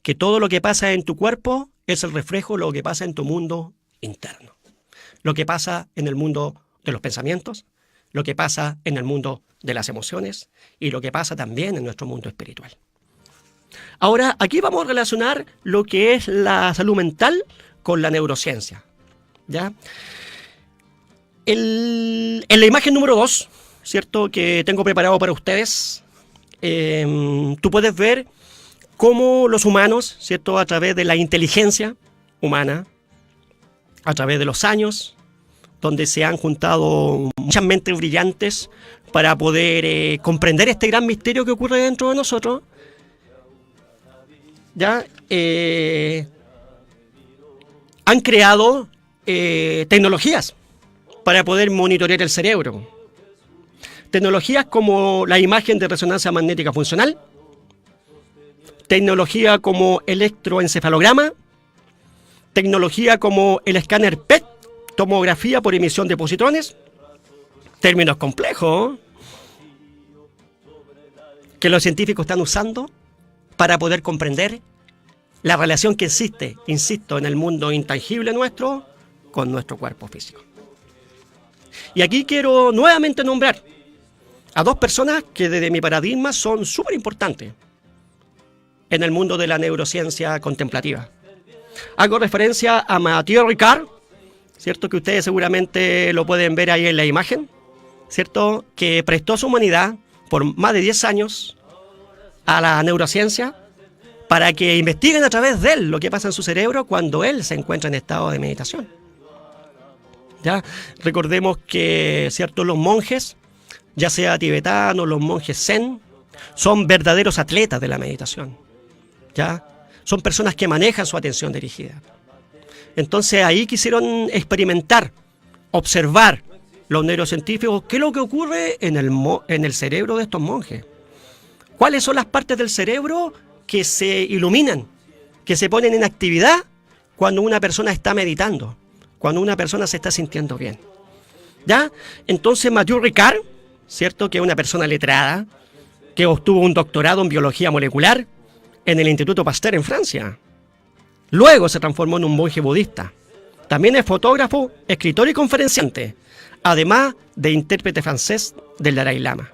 Que todo lo que pasa en tu cuerpo es el reflejo de lo que pasa en tu mundo interno. Lo que pasa en el mundo de los pensamientos, lo que pasa en el mundo de las emociones y lo que pasa también en nuestro mundo espiritual. Ahora, aquí vamos a relacionar lo que es la salud mental con la neurociencia. ¿Ya? En la imagen número 2, ¿cierto?, que tengo preparado para ustedes, tú puedes ver cómo los humanos, ¿cierto?, a través de la inteligencia humana, a través de los años, donde se han juntado muchas mentes brillantes para poder comprender este gran misterio que ocurre dentro de nosotros, ¿ya? Han creado tecnologías para poder monitorear el cerebro. Tecnologías como la imagen de resonancia magnética funcional, tecnología como electroencefalograma, tecnología como el escáner PET, tomografía por emisión de positrones, términos complejos que los científicos están usando para poder comprender la relación que existe, insisto, en el mundo intangible nuestro con nuestro cuerpo físico. Y aquí quiero nuevamente nombrar a dos personas que desde mi paradigma son súper importantes en el mundo de la neurociencia contemplativa. Hago referencia a Mathieu Ricard, ¿cierto? Que ustedes seguramente lo pueden ver ahí en la imagen, ¿cierto? Que prestó su humanidad por más de 10 años a la neurociencia para que investiguen a través de él lo que pasa en su cerebro cuando él se encuentra en estado de meditación. ¿Ya? Recordemos que, ¿cierto?, los monjes, ya sea tibetanos, los monjes zen, son verdaderos atletas de la meditación. ¿Ya? Son personas que manejan su atención dirigida. Entonces ahí quisieron experimentar, observar los neurocientíficos qué es lo que ocurre en el cerebro de estos monjes. ¿Cuáles son las partes del cerebro que se iluminan, que se ponen en actividad cuando una persona está meditando, cuando una persona se está sintiendo bien? ¿Ya? Entonces Mathieu Ricard, ¿cierto?, que es una persona letrada, que obtuvo un doctorado en biología molecular en el Instituto Pasteur en Francia. Luego se transformó en un monje budista. También es fotógrafo, escritor y conferenciante, además de intérprete francés del Dalai Lama.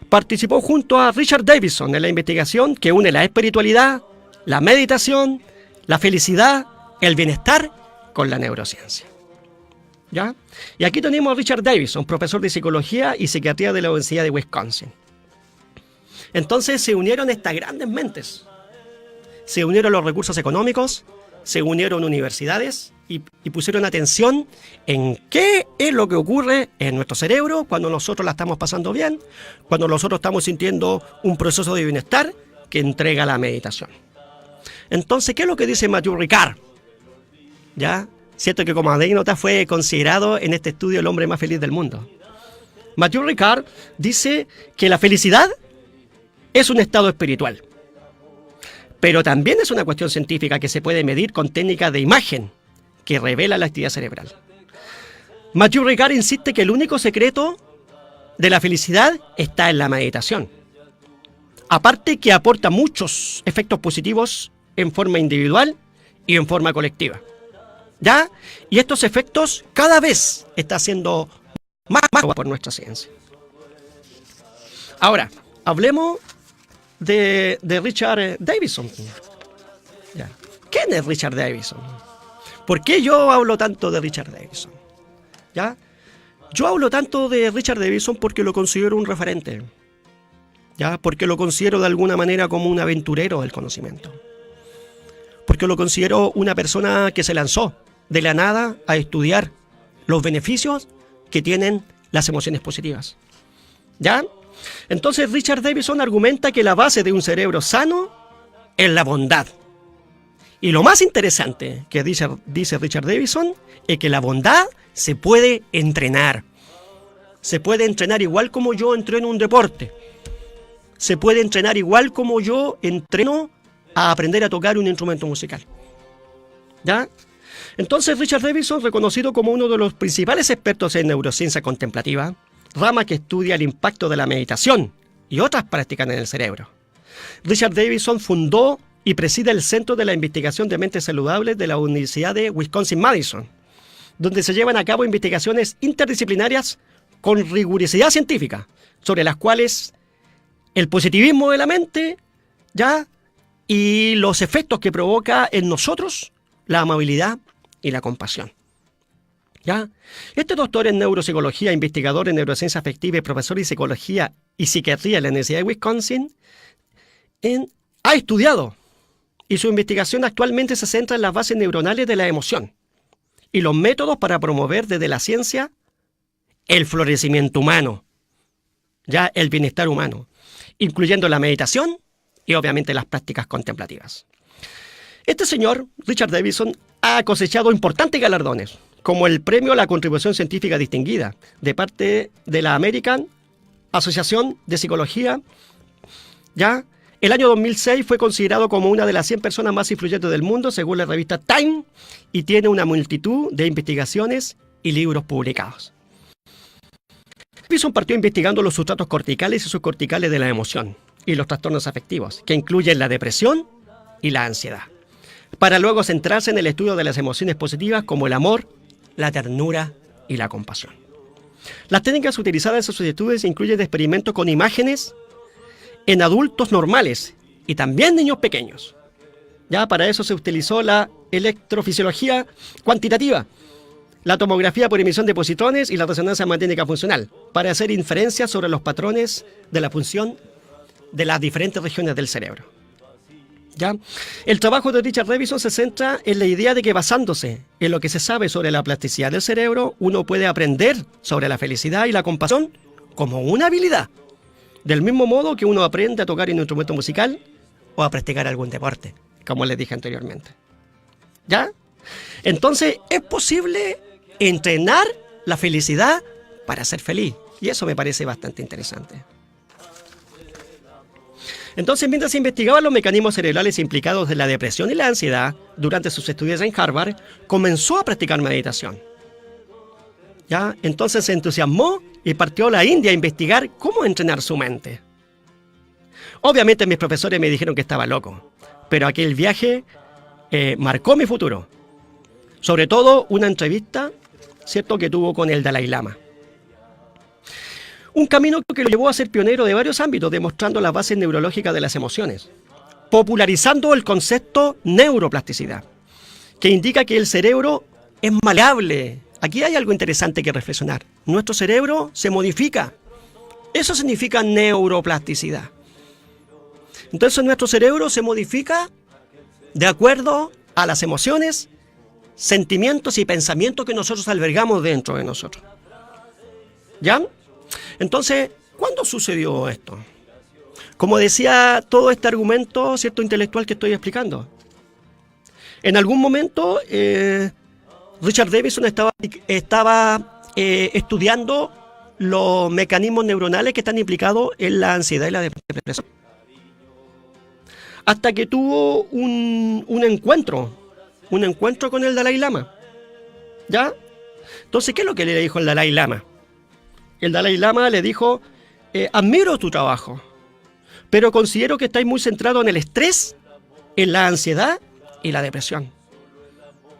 Participó junto a Richard Davidson en la investigación que une la espiritualidad, la meditación, la felicidad, el bienestar con la neurociencia. ¿Ya? Y aquí tenemos a Richard Davidson, profesor de psicología y psiquiatría de la Universidad de Wisconsin. Entonces se unieron estas grandes mentes. Se unieron los recursos económicos, se unieron universidades y pusieron atención en qué es lo que ocurre en nuestro cerebro cuando nosotros la estamos pasando bien, cuando nosotros estamos sintiendo un proceso de bienestar que entrega la meditación. Entonces, ¿qué es lo que dice Mathieu Ricard? ¿Ya? Cierto que como anécdota fue considerado en este estudio el hombre más feliz del mundo. Mathieu Ricard dice que la felicidad es un estado espiritual, pero también es una cuestión científica que se puede medir con técnicas de imagen que revela la actividad cerebral. Mathieu Ricard insiste que el único secreto de la felicidad está en la meditación. Aparte que aporta muchos efectos positivos en forma individual y en forma colectiva. ¿Ya? Y estos efectos cada vez están siendo más por nuestra ciencia. Ahora, hablemos de Richard Davidson. ¿Ya? ¿Quién es Richard Davidson? ¿Por qué yo hablo tanto de Richard Davidson? ¿Ya? Yo hablo tanto de Richard Davidson porque lo considero un referente. ¿Ya? Porque lo considero de alguna manera como un aventurero del conocimiento. Porque lo considero una persona que se lanzó de la nada a estudiar los beneficios que tienen las emociones positivas. ¿Ya? Entonces Richard Davidson argumenta que la base de un cerebro sano es la bondad. Y lo más interesante que dice Richard Davidson es que la bondad se puede entrenar. Se puede entrenar igual como yo entreno un deporte. Se puede entrenar igual como yo entreno a aprender a tocar un instrumento musical. ¿Ya? Entonces Richard Davidson, reconocido como uno de los principales expertos en neurociencia contemplativa, rama que estudia el impacto de la meditación y otras prácticas en el cerebro. Richard Davidson fundó y preside el Centro de la Investigación de Mentes Saludables de la Universidad de Wisconsin-Madison, donde se llevan a cabo investigaciones interdisciplinarias con rigurosidad científica, sobre las cuales el positivismo de la mente, ¿ya?, y los efectos que provoca en nosotros la amabilidad y la compasión. ¿Ya? Este doctor en neuropsicología, investigador en neurociencia afectiva y profesor de psicología y psiquiatría en la Universidad de Wisconsin, ha estudiado, y su investigación actualmente se centra en las bases neuronales de la emoción y los métodos para promover desde la ciencia el florecimiento humano, ya el bienestar humano, incluyendo la meditación y obviamente las prácticas contemplativas. Este señor, Richard Davidson, ha cosechado importantes galardones, como el premio a la contribución científica distinguida de parte de la American Asociación de Psicología. Ya, el año 2006 fue considerado como una de las 100 personas más influyentes del mundo, según la revista Time, y tiene una multitud de investigaciones y libros publicados. Davidson partió investigando los sustratos corticales y subcorticales de la emoción y los trastornos afectivos, que incluyen la depresión y la ansiedad, para luego centrarse en el estudio de las emociones positivas como el amor, la ternura y la compasión. Las técnicas utilizadas en sus estudios incluyen experimentos con imágenes en adultos normales y también niños pequeños. Ya para eso se utilizó la electrofisiología cuantitativa, la tomografía por emisión de positrones y la resonancia magnética funcional, para hacer inferencias sobre los patrones de la función de las diferentes regiones del cerebro. ¿Ya? El trabajo de Richard Davidson se centra en la idea de que basándose en lo que se sabe sobre la plasticidad del cerebro, uno puede aprender sobre la felicidad y la compasión como una habilidad, del mismo modo que uno aprende a tocar un instrumento musical o a practicar algún deporte, como les dije anteriormente. ¿Ya? Entonces, es posible entrenar la felicidad para ser feliz, y eso me parece bastante interesante. Entonces, mientras se investigaban los mecanismos cerebrales implicados en la depresión y la ansiedad durante sus estudios en Harvard, comenzó a practicar meditación. ¿Ya? Entonces se entusiasmó y partió a la India a investigar cómo entrenar su mente. Obviamente mis profesores me dijeron que estaba loco, pero aquel viaje marcó mi futuro. Sobre todo una entrevista, ¿cierto?, que tuvo con el Dalai Lama. Un camino que lo llevó a ser pionero de varios ámbitos, demostrando las bases neurológicas de las emociones, popularizando el concepto neuroplasticidad, que indica que el cerebro es maleable. Aquí hay algo interesante que reflexionar. Nuestro cerebro se modifica. Eso significa neuroplasticidad. Entonces nuestro cerebro se modifica de acuerdo a las emociones, sentimientos y pensamientos que nosotros albergamos dentro de nosotros. ¿Ya? Entonces, ¿cuándo sucedió esto? Como decía todo este argumento, cierto, intelectual que estoy explicando. En algún momento, Richard Davidson estaba estudiando los mecanismos neuronales que están implicados en la ansiedad y la depresión. Hasta que tuvo un encuentro con el Dalai Lama. ¿Ya? Entonces, ¿qué es lo que le dijo el Dalai Lama? El Dalai Lama le dijo, admiro tu trabajo, pero considero que estáis muy centrado en el estrés, en la ansiedad y la depresión.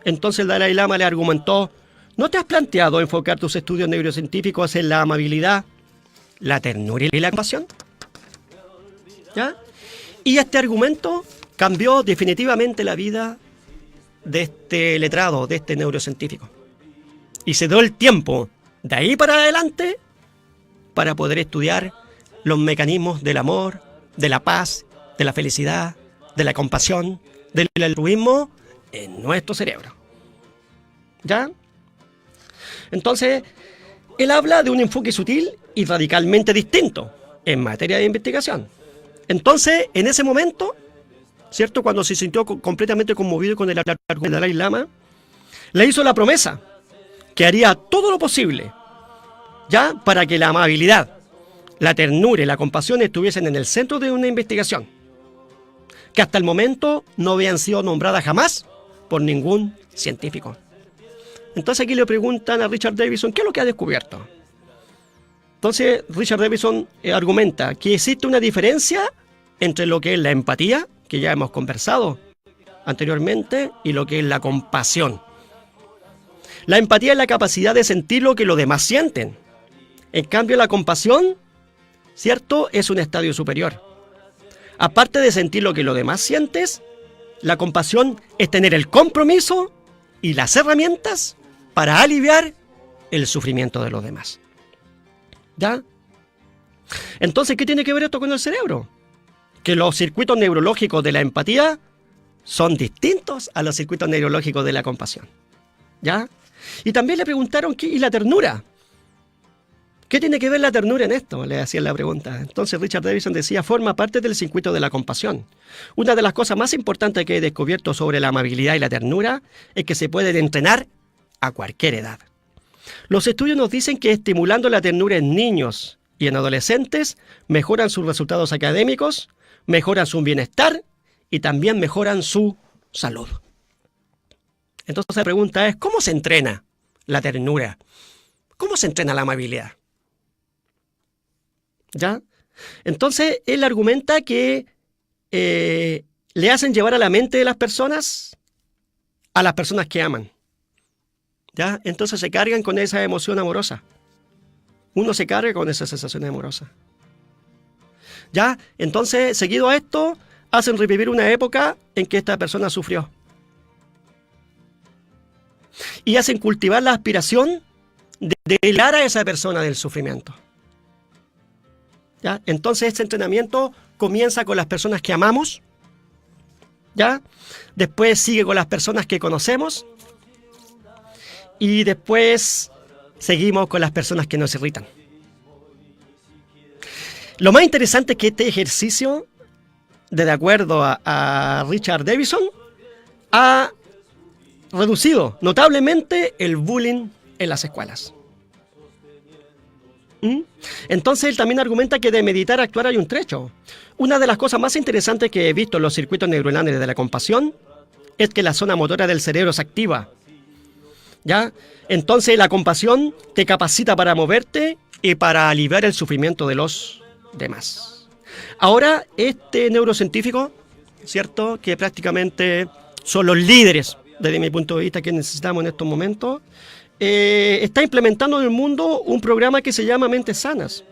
Entonces el Dalai Lama le argumentó, ¿no te has planteado enfocar tus estudios neurocientíficos en la amabilidad, la ternura y la compasión? ¿Ya? Y este argumento cambió definitivamente la vida de este letrado, de este neurocientífico. Y se dio el tiempo de ahí para adelante para poder estudiar los mecanismos del amor, de la paz, de la felicidad, de la compasión, del altruismo en nuestro cerebro. ¿Ya? Entonces, él habla de un enfoque sutil y radicalmente distinto en materia de investigación. Entonces, en ese momento, ¿cierto?, cuando se sintió completamente conmovido con el Dalai Lama, le hizo la promesa que haría todo lo posible, ¿ya?, para que la amabilidad, la ternura y la compasión estuviesen en el centro de una investigación, que hasta el momento no habían sido nombradas jamás por ningún científico. Entonces aquí le preguntan a Richard Davidson, ¿qué es lo que ha descubierto? Entonces Richard Davidson argumenta que existe una diferencia entre lo que es la empatía, que ya hemos conversado anteriormente, y lo que es la compasión. La empatía es la capacidad de sentir lo que los demás sienten. En cambio, la compasión, ¿cierto?, es un estadio superior. Aparte de sentir lo que los demás sientes, la compasión es tener el compromiso y las herramientas para aliviar el sufrimiento de los demás. ¿Ya? Entonces, ¿qué tiene que ver esto con el cerebro? Que los circuitos neurológicos de la empatía son distintos a los circuitos neurológicos de la compasión. ¿Ya? Y también le preguntaron, ¿y la ternura? ¿Qué tiene que ver la ternura en esto?, le hacían la pregunta. Entonces Richard Davidson decía, forma parte del circuito de la compasión. Una de las cosas más importantes que he descubierto sobre la amabilidad y la ternura es que se pueden entrenar a cualquier edad. Los estudios nos dicen que estimulando la ternura en niños y en adolescentes mejoran sus resultados académicos, mejoran su bienestar y también mejoran su salud. Entonces la pregunta es, ¿cómo se entrena la ternura? ¿Cómo se entrena la amabilidad? ¿Ya? Entonces él argumenta que le hacen llevar a la mente de las personas a las personas que aman. ¿Ya? Entonces se cargan con esa emoción amorosa. uno se carga con esa sensación amorosa. ¿Ya? Entonces, seguido a esto, hacen revivir una época en que esta persona sufrió. Y hacen cultivar la aspiración de liberar a esa persona del sufrimiento. ¿Ya? Entonces, este entrenamiento comienza con las personas que amamos, ¿ya? Después sigue con las personas que conocemos y después seguimos con las personas que nos irritan. Lo más interesante es que este ejercicio, de acuerdo a Richard Davidson, ha reducido notablemente el bullying en las escuelas. Entonces él también argumenta que de meditar a actuar hay un trecho. Una de las cosas más interesantes que he visto en los circuitos neuronales de la compasión es que la zona motora del cerebro se activa, ¿ya? Entonces la compasión te capacita para moverte y para aliviar el sufrimiento de los demás. Ahora, este neurocientífico, ¿cierto?, que prácticamente son los líderes, desde mi punto de vista, que necesitamos en estos momentos, está implementando en el mundo un programa que se llama Mentes Sanas,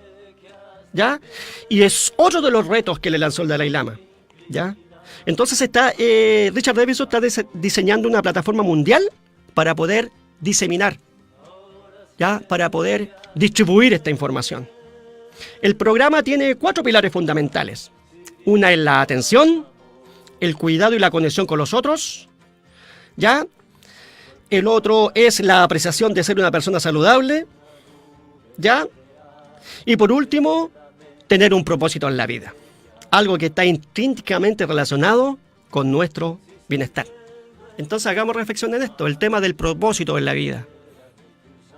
¿ya? Y es otro de los retos que le lanzó el Dalai Lama, ¿ya? Entonces Richard Davidson está diseñando una plataforma mundial para poder diseminar, ¿ya?, para poder distribuir esta información. El programa tiene 4 pilares fundamentales. Una es la atención, el cuidado y la conexión con los otros, ¿ya? El otro es la apreciación de ser una persona saludable, ¿ya? Y por último, tener un propósito en la vida. Algo que está intrínsecamente relacionado con nuestro bienestar. Entonces hagamos reflexión en esto, el tema del propósito en la vida,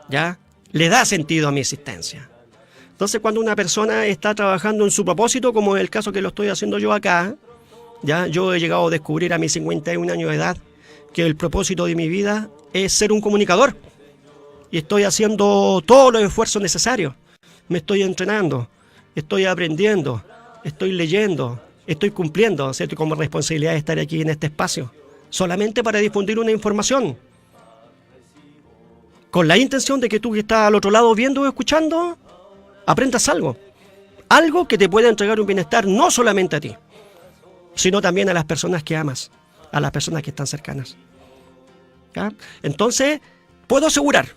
¿ya? Le da sentido a mi existencia. Entonces cuando una persona está trabajando en su propósito, como es el caso que lo estoy haciendo yo acá, ¿ya? Yo he llegado a descubrir a mis 51 años de edad que el propósito de mi vida es ser un comunicador. Y estoy haciendo todos los esfuerzos necesarios. Me estoy entrenando, estoy aprendiendo, estoy leyendo, estoy cumpliendo, ¿cierto?, como responsabilidad de estar aquí en este espacio, solamente para difundir una información, con la intención de que tú que estás al otro lado viendo o escuchando, aprendas algo que te pueda entregar un bienestar no solamente a ti, sino también a las personas que amas, a las personas que están cercanas, ¿ya? Entonces, puedo asegurar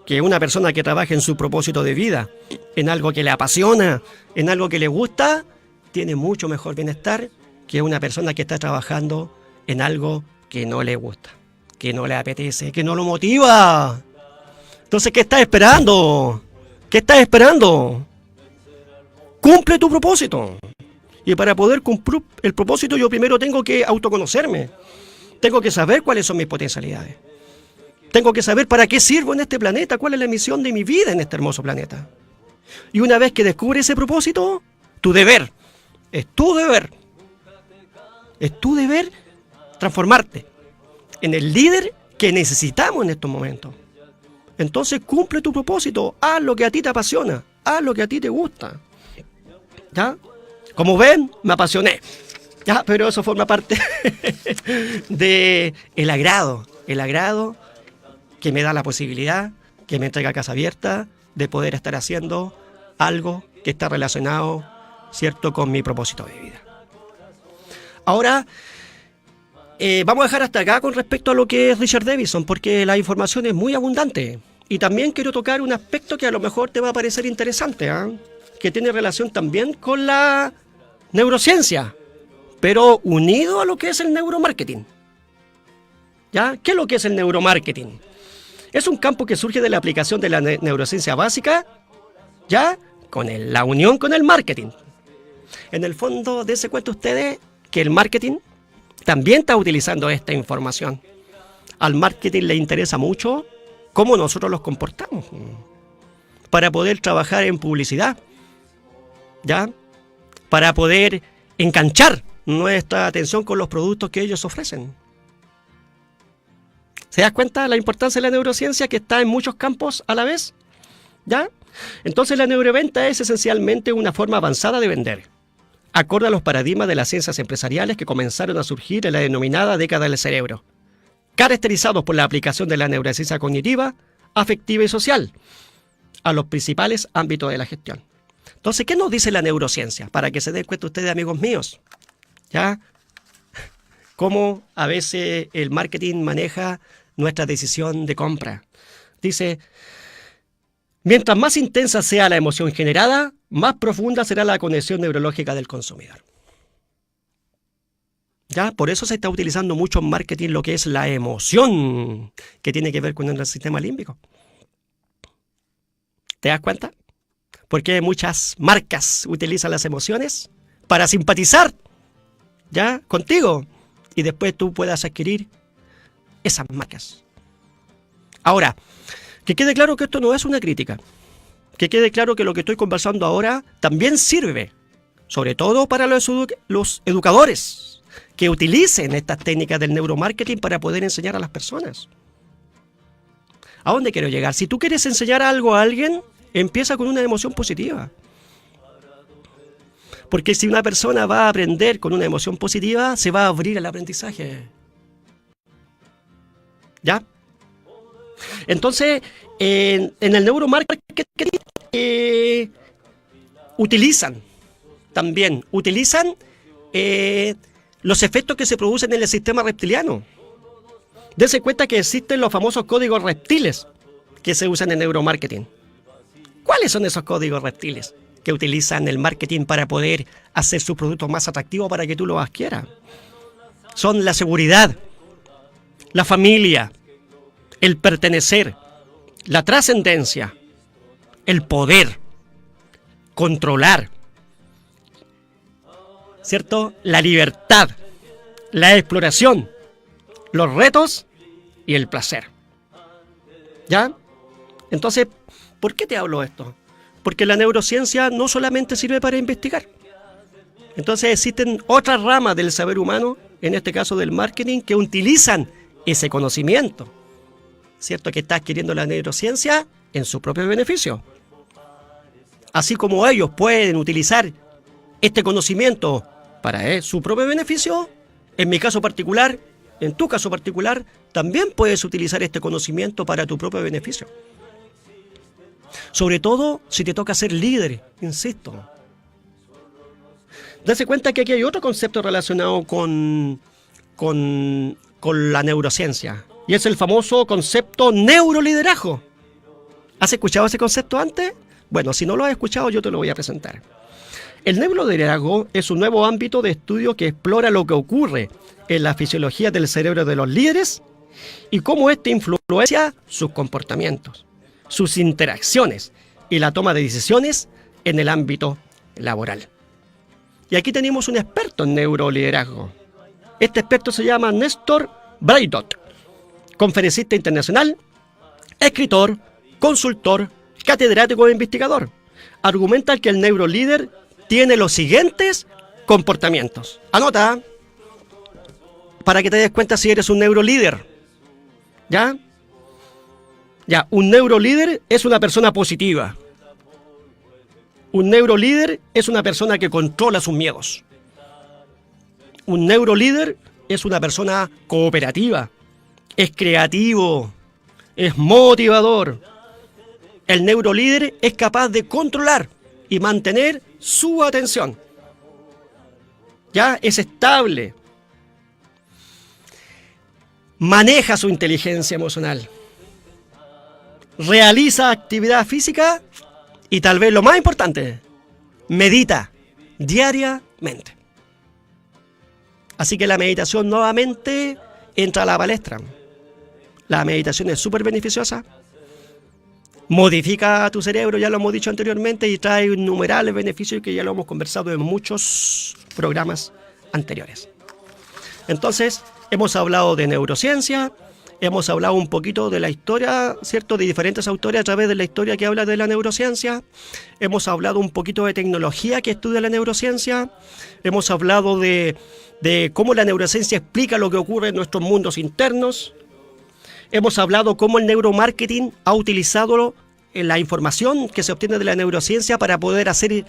que una persona que trabaja en su propósito de vida, en algo que le apasiona, en algo que le gusta, tiene mucho mejor bienestar que una persona que está trabajando en algo que no le gusta, que no le apetece, que no lo motiva. Entonces, ¿qué estás esperando? ¿Qué estás esperando? Cumple tu propósito. Y para poder cumplir el propósito, yo primero tengo que autoconocerme. Tengo que saber cuáles son mis potencialidades. Tengo que saber para qué sirvo en este planeta, cuál es la misión de mi vida en este hermoso planeta. Y una vez que descubres ese propósito, tu deber, es tu deber transformarte en el líder que necesitamos en estos momentos. Entonces cumple tu propósito, haz lo que a ti te apasiona, haz lo que a ti te gusta, ¿ya? Como ven, me apasioné, ¿ya? Pero eso forma parte de el agrado que me da la posibilidad, que me entrega Casa Abierta, de poder estar haciendo algo que está relacionado, ¿cierto?, con mi propósito de vida. Ahora, vamos a dejar hasta acá con respecto a lo que es Richard Davidson, porque la información es muy abundante. Y también quiero tocar un aspecto que a lo mejor te va a parecer interesante, que tiene relación también con la neurociencia, pero unido a lo que es el neuromarketing, ¿ya? ¿Qué es lo que es el neuromarketing? Es un campo que surge de la aplicación de la neurociencia básica, ¿ya?, con la unión con el marketing. En el fondo, dense cuenta ustedes que el marketing también está utilizando esta información. Al marketing le interesa mucho cómo nosotros los comportamos para poder trabajar en publicidad, ¿ya?, para poder enganchar nuestra atención con los productos que ellos ofrecen. ¿Se das cuenta de la importancia de la neurociencia, que está en muchos campos a la vez? ¿Ya? Entonces la neuroventa es esencialmente una forma avanzada de vender, acorde a los paradigmas de las ciencias empresariales que comenzaron a surgir en la denominada década del cerebro, caracterizados por la aplicación de la neurociencia cognitiva, afectiva y social, a los principales ámbitos de la gestión. Entonces, ¿qué nos dice la neurociencia? Para que se den cuenta ustedes, amigos míos, ¿ya? Cómo a veces el marketing maneja nuestra decisión de compra. Dice, mientras más intensa sea la emoción generada, más profunda será la conexión neurológica del consumidor. ¿Ya? Por eso se está utilizando mucho en marketing lo que es la emoción, que tiene que ver con el sistema límbico. ¿Te das cuenta? Porque muchas marcas utilizan las emociones para simpatizar, ¿ya?, contigo, y después tú puedas adquirir esas marcas. Ahora, que quede claro que esto no es una crítica. Que quede claro que lo que estoy conversando ahora también sirve, sobre todo para los educadores, que utilicen estas técnicas del neuromarketing para poder enseñar a las personas. ¿A dónde quiero llegar? Si tú quieres enseñar algo a alguien, empieza con una emoción positiva. Porque si una persona va a aprender con una emoción positiva, se va a abrir al aprendizaje. ¿Ya? Entonces, en el neuromarketing utilizan los efectos que se producen en el sistema reptiliano. Dense cuenta que existen los famosos códigos reptiles que se usan en neuromarketing. ¿Cuáles son esos códigos reptiles que utilizan el marketing para poder hacer sus productos más atractivos para que tú los adquieras? Son la seguridad, la familia, el pertenecer, la trascendencia, el poder, controlar, ¿cierto?, la libertad, la exploración, los retos y el placer. ¿Ya? Entonces, ¿por qué te hablo de esto? Porque la neurociencia no solamente sirve para investigar. Entonces existen otras ramas del saber humano, en este caso del marketing, que utilizan ese conocimiento, ¿cierto?, que está adquiriendo la neurociencia en su propio beneficio. Así como ellos pueden utilizar este conocimiento para su propio beneficio, en mi caso particular, en tu caso particular, también puedes utilizar este conocimiento para tu propio beneficio. Sobre todo si te toca ser líder, insisto. Dase cuenta que aquí hay otro concepto relacionado con la neurociencia, y es el famoso concepto neuroliderazgo. ¿Has escuchado ese concepto antes? Bueno, si no lo has escuchado, yo te lo voy a presentar. El neuroliderazgo es un nuevo ámbito de estudio que explora lo que ocurre en la fisiología del cerebro de los líderes y cómo éste influencia sus comportamientos, sus interacciones y la toma de decisiones en el ámbito laboral. Y aquí tenemos un experto en neuroliderazgo. Este experto se llama Néstor Braidot, conferencista internacional, escritor, consultor, catedrático e investigador. Argumenta que el neurolíder tiene los siguientes comportamientos. Anota, para que te des cuenta si eres un neurolíder. ¿Ya? Ya, un neurolíder es una persona positiva. Un neurolíder es una persona que controla sus miedos. Un neurolíder es una persona cooperativa, es creativo, es motivador. El neurolíder es capaz de controlar y mantener su atención. Ya, es estable. Maneja su inteligencia emocional. Realiza actividad física y tal vez lo más importante, medita diariamente. Así que la meditación nuevamente entra a la palestra. La meditación es súper beneficiosa. Modifica tu cerebro, ya lo hemos dicho anteriormente, y trae innumerables beneficios que ya lo hemos conversado en muchos programas anteriores. Entonces, hemos hablado de neurociencia, hemos hablado un poquito de la historia, ¿cierto?, de diferentes autores a través de la historia que habla de la neurociencia. Hemos hablado un poquito de tecnología que estudia la neurociencia. Hemos hablado de cómo la neurociencia explica lo que ocurre en nuestros mundos internos. Hemos hablado cómo el neuromarketing ha utilizado la información que se obtiene de la neurociencia para poder hacer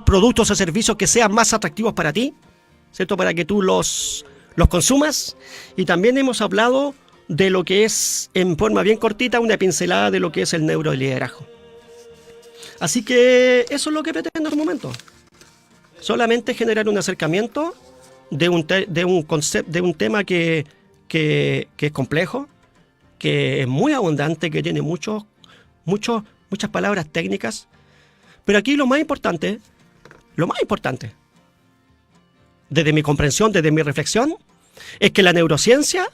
productos o servicios que sean más atractivos para ti, ¿cierto?, para que tú los consumas. Y también hemos hablado de lo que es, en forma bien cortita, una pincelada de lo que es el neuroliderazgo. Así que eso es lo que pretendo en este momento. Solamente generar un acercamiento de un concepto, de un tema que es complejo, que es muy abundante, que tiene muchas palabras técnicas. Pero aquí lo más importante, desde mi comprensión, desde mi reflexión, es que la neurociencia,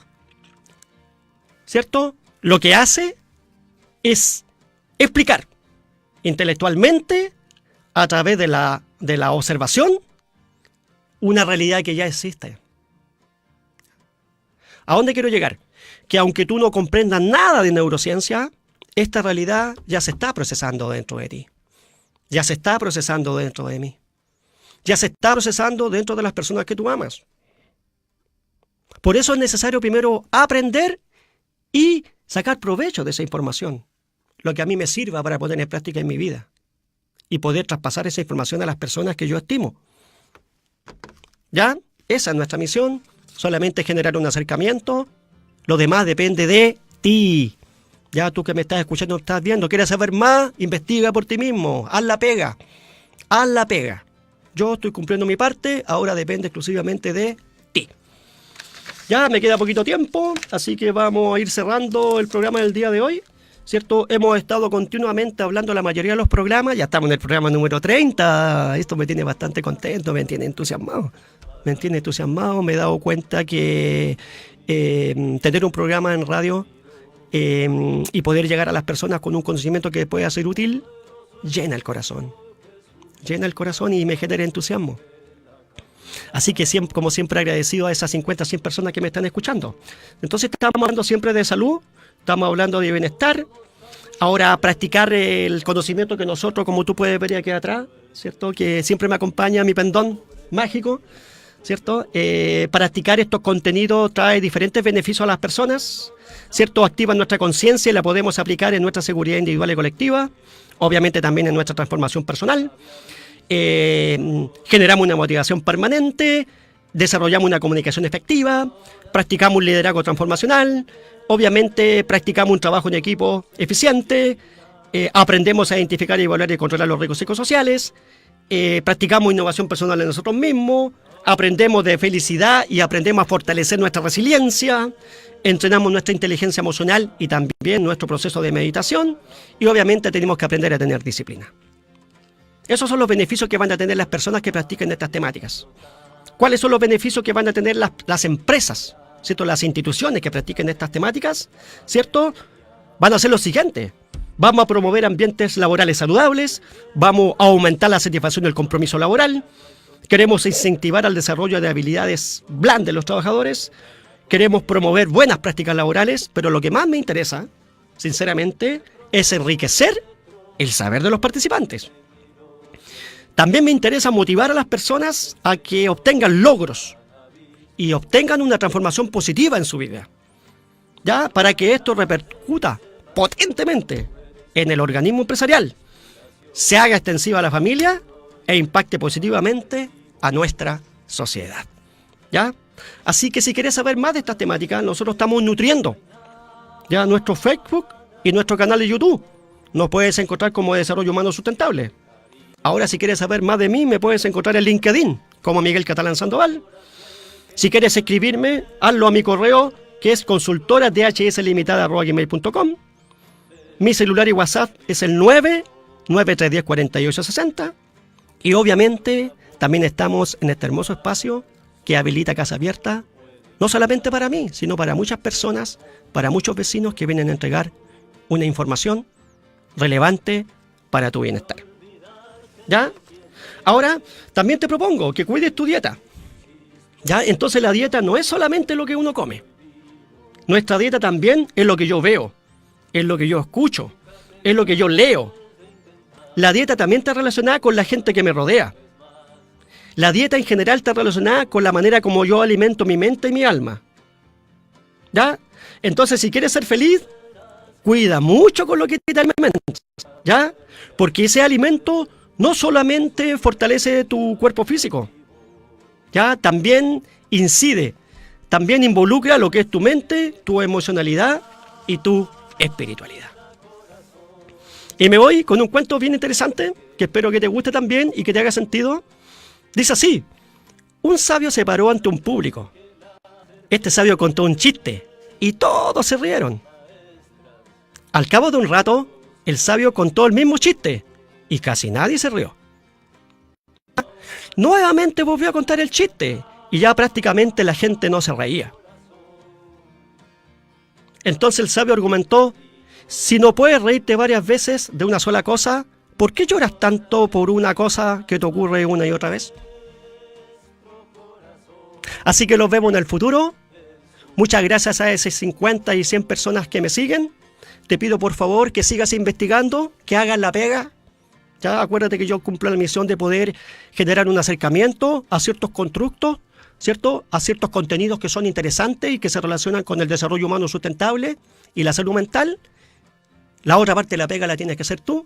¿cierto?, lo que hace es explicar intelectualmente, a través de la observación, una realidad que ya existe. ¿A dónde quiero llegar? Que aunque tú no comprendas nada de neurociencia, esta realidad ya se está procesando dentro de ti. Ya se está procesando dentro de mí. Ya se está procesando dentro de las personas que tú amas. Por eso es necesario primero aprender y sacar provecho de esa información, lo que a mí me sirva para poner en práctica en mi vida y poder traspasar esa información a las personas que yo estimo. ¿Ya? Esa es nuestra misión, solamente generar un acercamiento. Lo demás depende de ti. Ya tú que me estás escuchando, estás viendo, quieres saber más, investiga por ti mismo, haz la pega. Haz la pega. Yo estoy cumpliendo mi parte, ahora depende exclusivamente de ti. Ya me queda poquito tiempo, así que vamos a ir cerrando el programa del día de hoy, ¿cierto? Hemos estado continuamente hablando la mayoría de los programas, ya estamos en el programa número 30, esto me tiene bastante contento, me tiene entusiasmado. Me he dado cuenta que tener un programa en radio y poder llegar a las personas con un conocimiento que pueda ser útil, llena el corazón y me genera entusiasmo. Así que siempre, como siempre, agradecido a esas 50, 100 personas que me están escuchando. Entonces estamos hablando siempre de salud, estamos hablando de bienestar. Ahora practicar el conocimiento que nosotros, como tú puedes ver aquí atrás, ¿cierto?, que siempre me acompaña mi pendón mágico, ¿cierto? Practicar estos contenidos trae diferentes beneficios a las personas, ¿cierto? Activa nuestra conciencia y la podemos aplicar en nuestra seguridad individual y colectiva, obviamente también en nuestra transformación personal. Generamos una motivación permanente, desarrollamos una comunicación efectiva, practicamos un liderazgo transformacional, obviamente practicamos un trabajo en equipo eficiente, aprendemos a identificar, evaluar y controlar los riesgos psicosociales, practicamos innovación personal en nosotros mismos, aprendemos de felicidad y aprendemos a fortalecer nuestra resiliencia, entrenamos nuestra inteligencia emocional y también nuestro proceso de meditación, y obviamente tenemos que aprender a tener disciplina. Esos son los beneficios que van a tener las personas que practiquen estas temáticas. ¿Cuáles son los beneficios que van a tener las empresas, ¿cierto?, las instituciones que practiquen estas temáticas? ¿Cierto? Van a ser los siguientes. Vamos a promover ambientes laborales saludables, vamos a aumentar la satisfacción del compromiso laboral, queremos incentivar al desarrollo de habilidades blandas de los trabajadores, queremos promover buenas prácticas laborales, pero lo que más me interesa, sinceramente, es enriquecer el saber de los participantes. También me interesa motivar a las personas a que obtengan logros y obtengan una transformación positiva en su vida, ¿ya? Para que esto repercuta potentemente en el organismo empresarial, se haga extensiva a la familia e impacte positivamente a nuestra sociedad, ¿ya? Así que si quieres saber más de estas temáticas, nosotros estamos nutriendo ya nuestro Facebook y nuestro canal de YouTube. Nos puedes encontrar como Desarrollo Humano Sustentable. Ahora, si quieres saber más de mí, me puedes encontrar en LinkedIn como Miguel Catalán Sandoval. Si quieres escribirme, hazlo a mi correo, que es consultoradhslimitada@gmail.com. Mi celular y WhatsApp es el 993104860. Y obviamente también estamos en este hermoso espacio que habilita Casa Abierta, no solamente para mí, sino para muchas personas, para muchos vecinos que vienen a entregar una información relevante para tu bienestar. ¿Ya? Ahora, también te propongo que cuides tu dieta. ¿Ya? Entonces la dieta no es solamente lo que uno come. Nuestra dieta también es lo que yo veo, es lo que yo escucho, es lo que yo leo. La dieta también está relacionada con la gente que me rodea. La dieta en general está relacionada con la manera como yo alimento mi mente y mi alma. ¿Ya? Entonces, si quieres ser feliz, cuida mucho con lo que te alimentas. ¿Ya? Porque ese alimento no solamente fortalece tu cuerpo físico, ¿ya? También incide, también involucra lo que es tu mente, tu emocionalidad y tu espiritualidad. Y me voy con un cuento bien interesante, que espero que te guste también y que te haga sentido. Dice así: un sabio se paró ante un público. Este sabio contó un chiste y todos se rieron. Al cabo de un rato, el sabio contó el mismo chiste y casi nadie se rió. Nuevamente volvió a contar el chiste y ya prácticamente la gente no se reía. Entonces el sabio argumentó: si no puedes reírte varias veces de una sola cosa, ¿por qué lloras tanto por una cosa que te ocurre una y otra vez? Así que los vemos en el futuro. Muchas gracias a esas 50 y 100 personas que me siguen. Te pido por favor que sigas investigando, que hagas la pega. Ya acuérdate que yo cumplo la misión de poder generar un acercamiento a ciertos constructos, ¿cierto? A ciertos contenidos que son interesantes y que se relacionan con el desarrollo humano sustentable y la salud mental. La otra parte de la pega la tienes que hacer tú.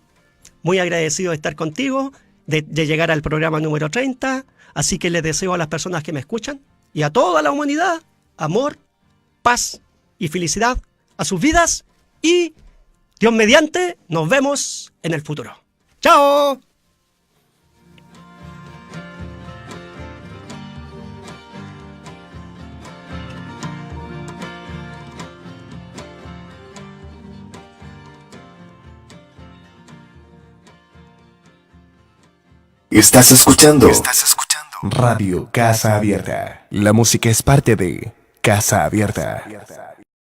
Muy agradecido de estar contigo, de llegar al programa número 30. Así que les deseo a las personas que me escuchan y a toda la humanidad amor, paz y felicidad a sus vidas. Y Dios mediante, nos vemos en el futuro. ¡Chao! Estás escuchando Radio Casa Abierta. La música es parte de Casa Abierta.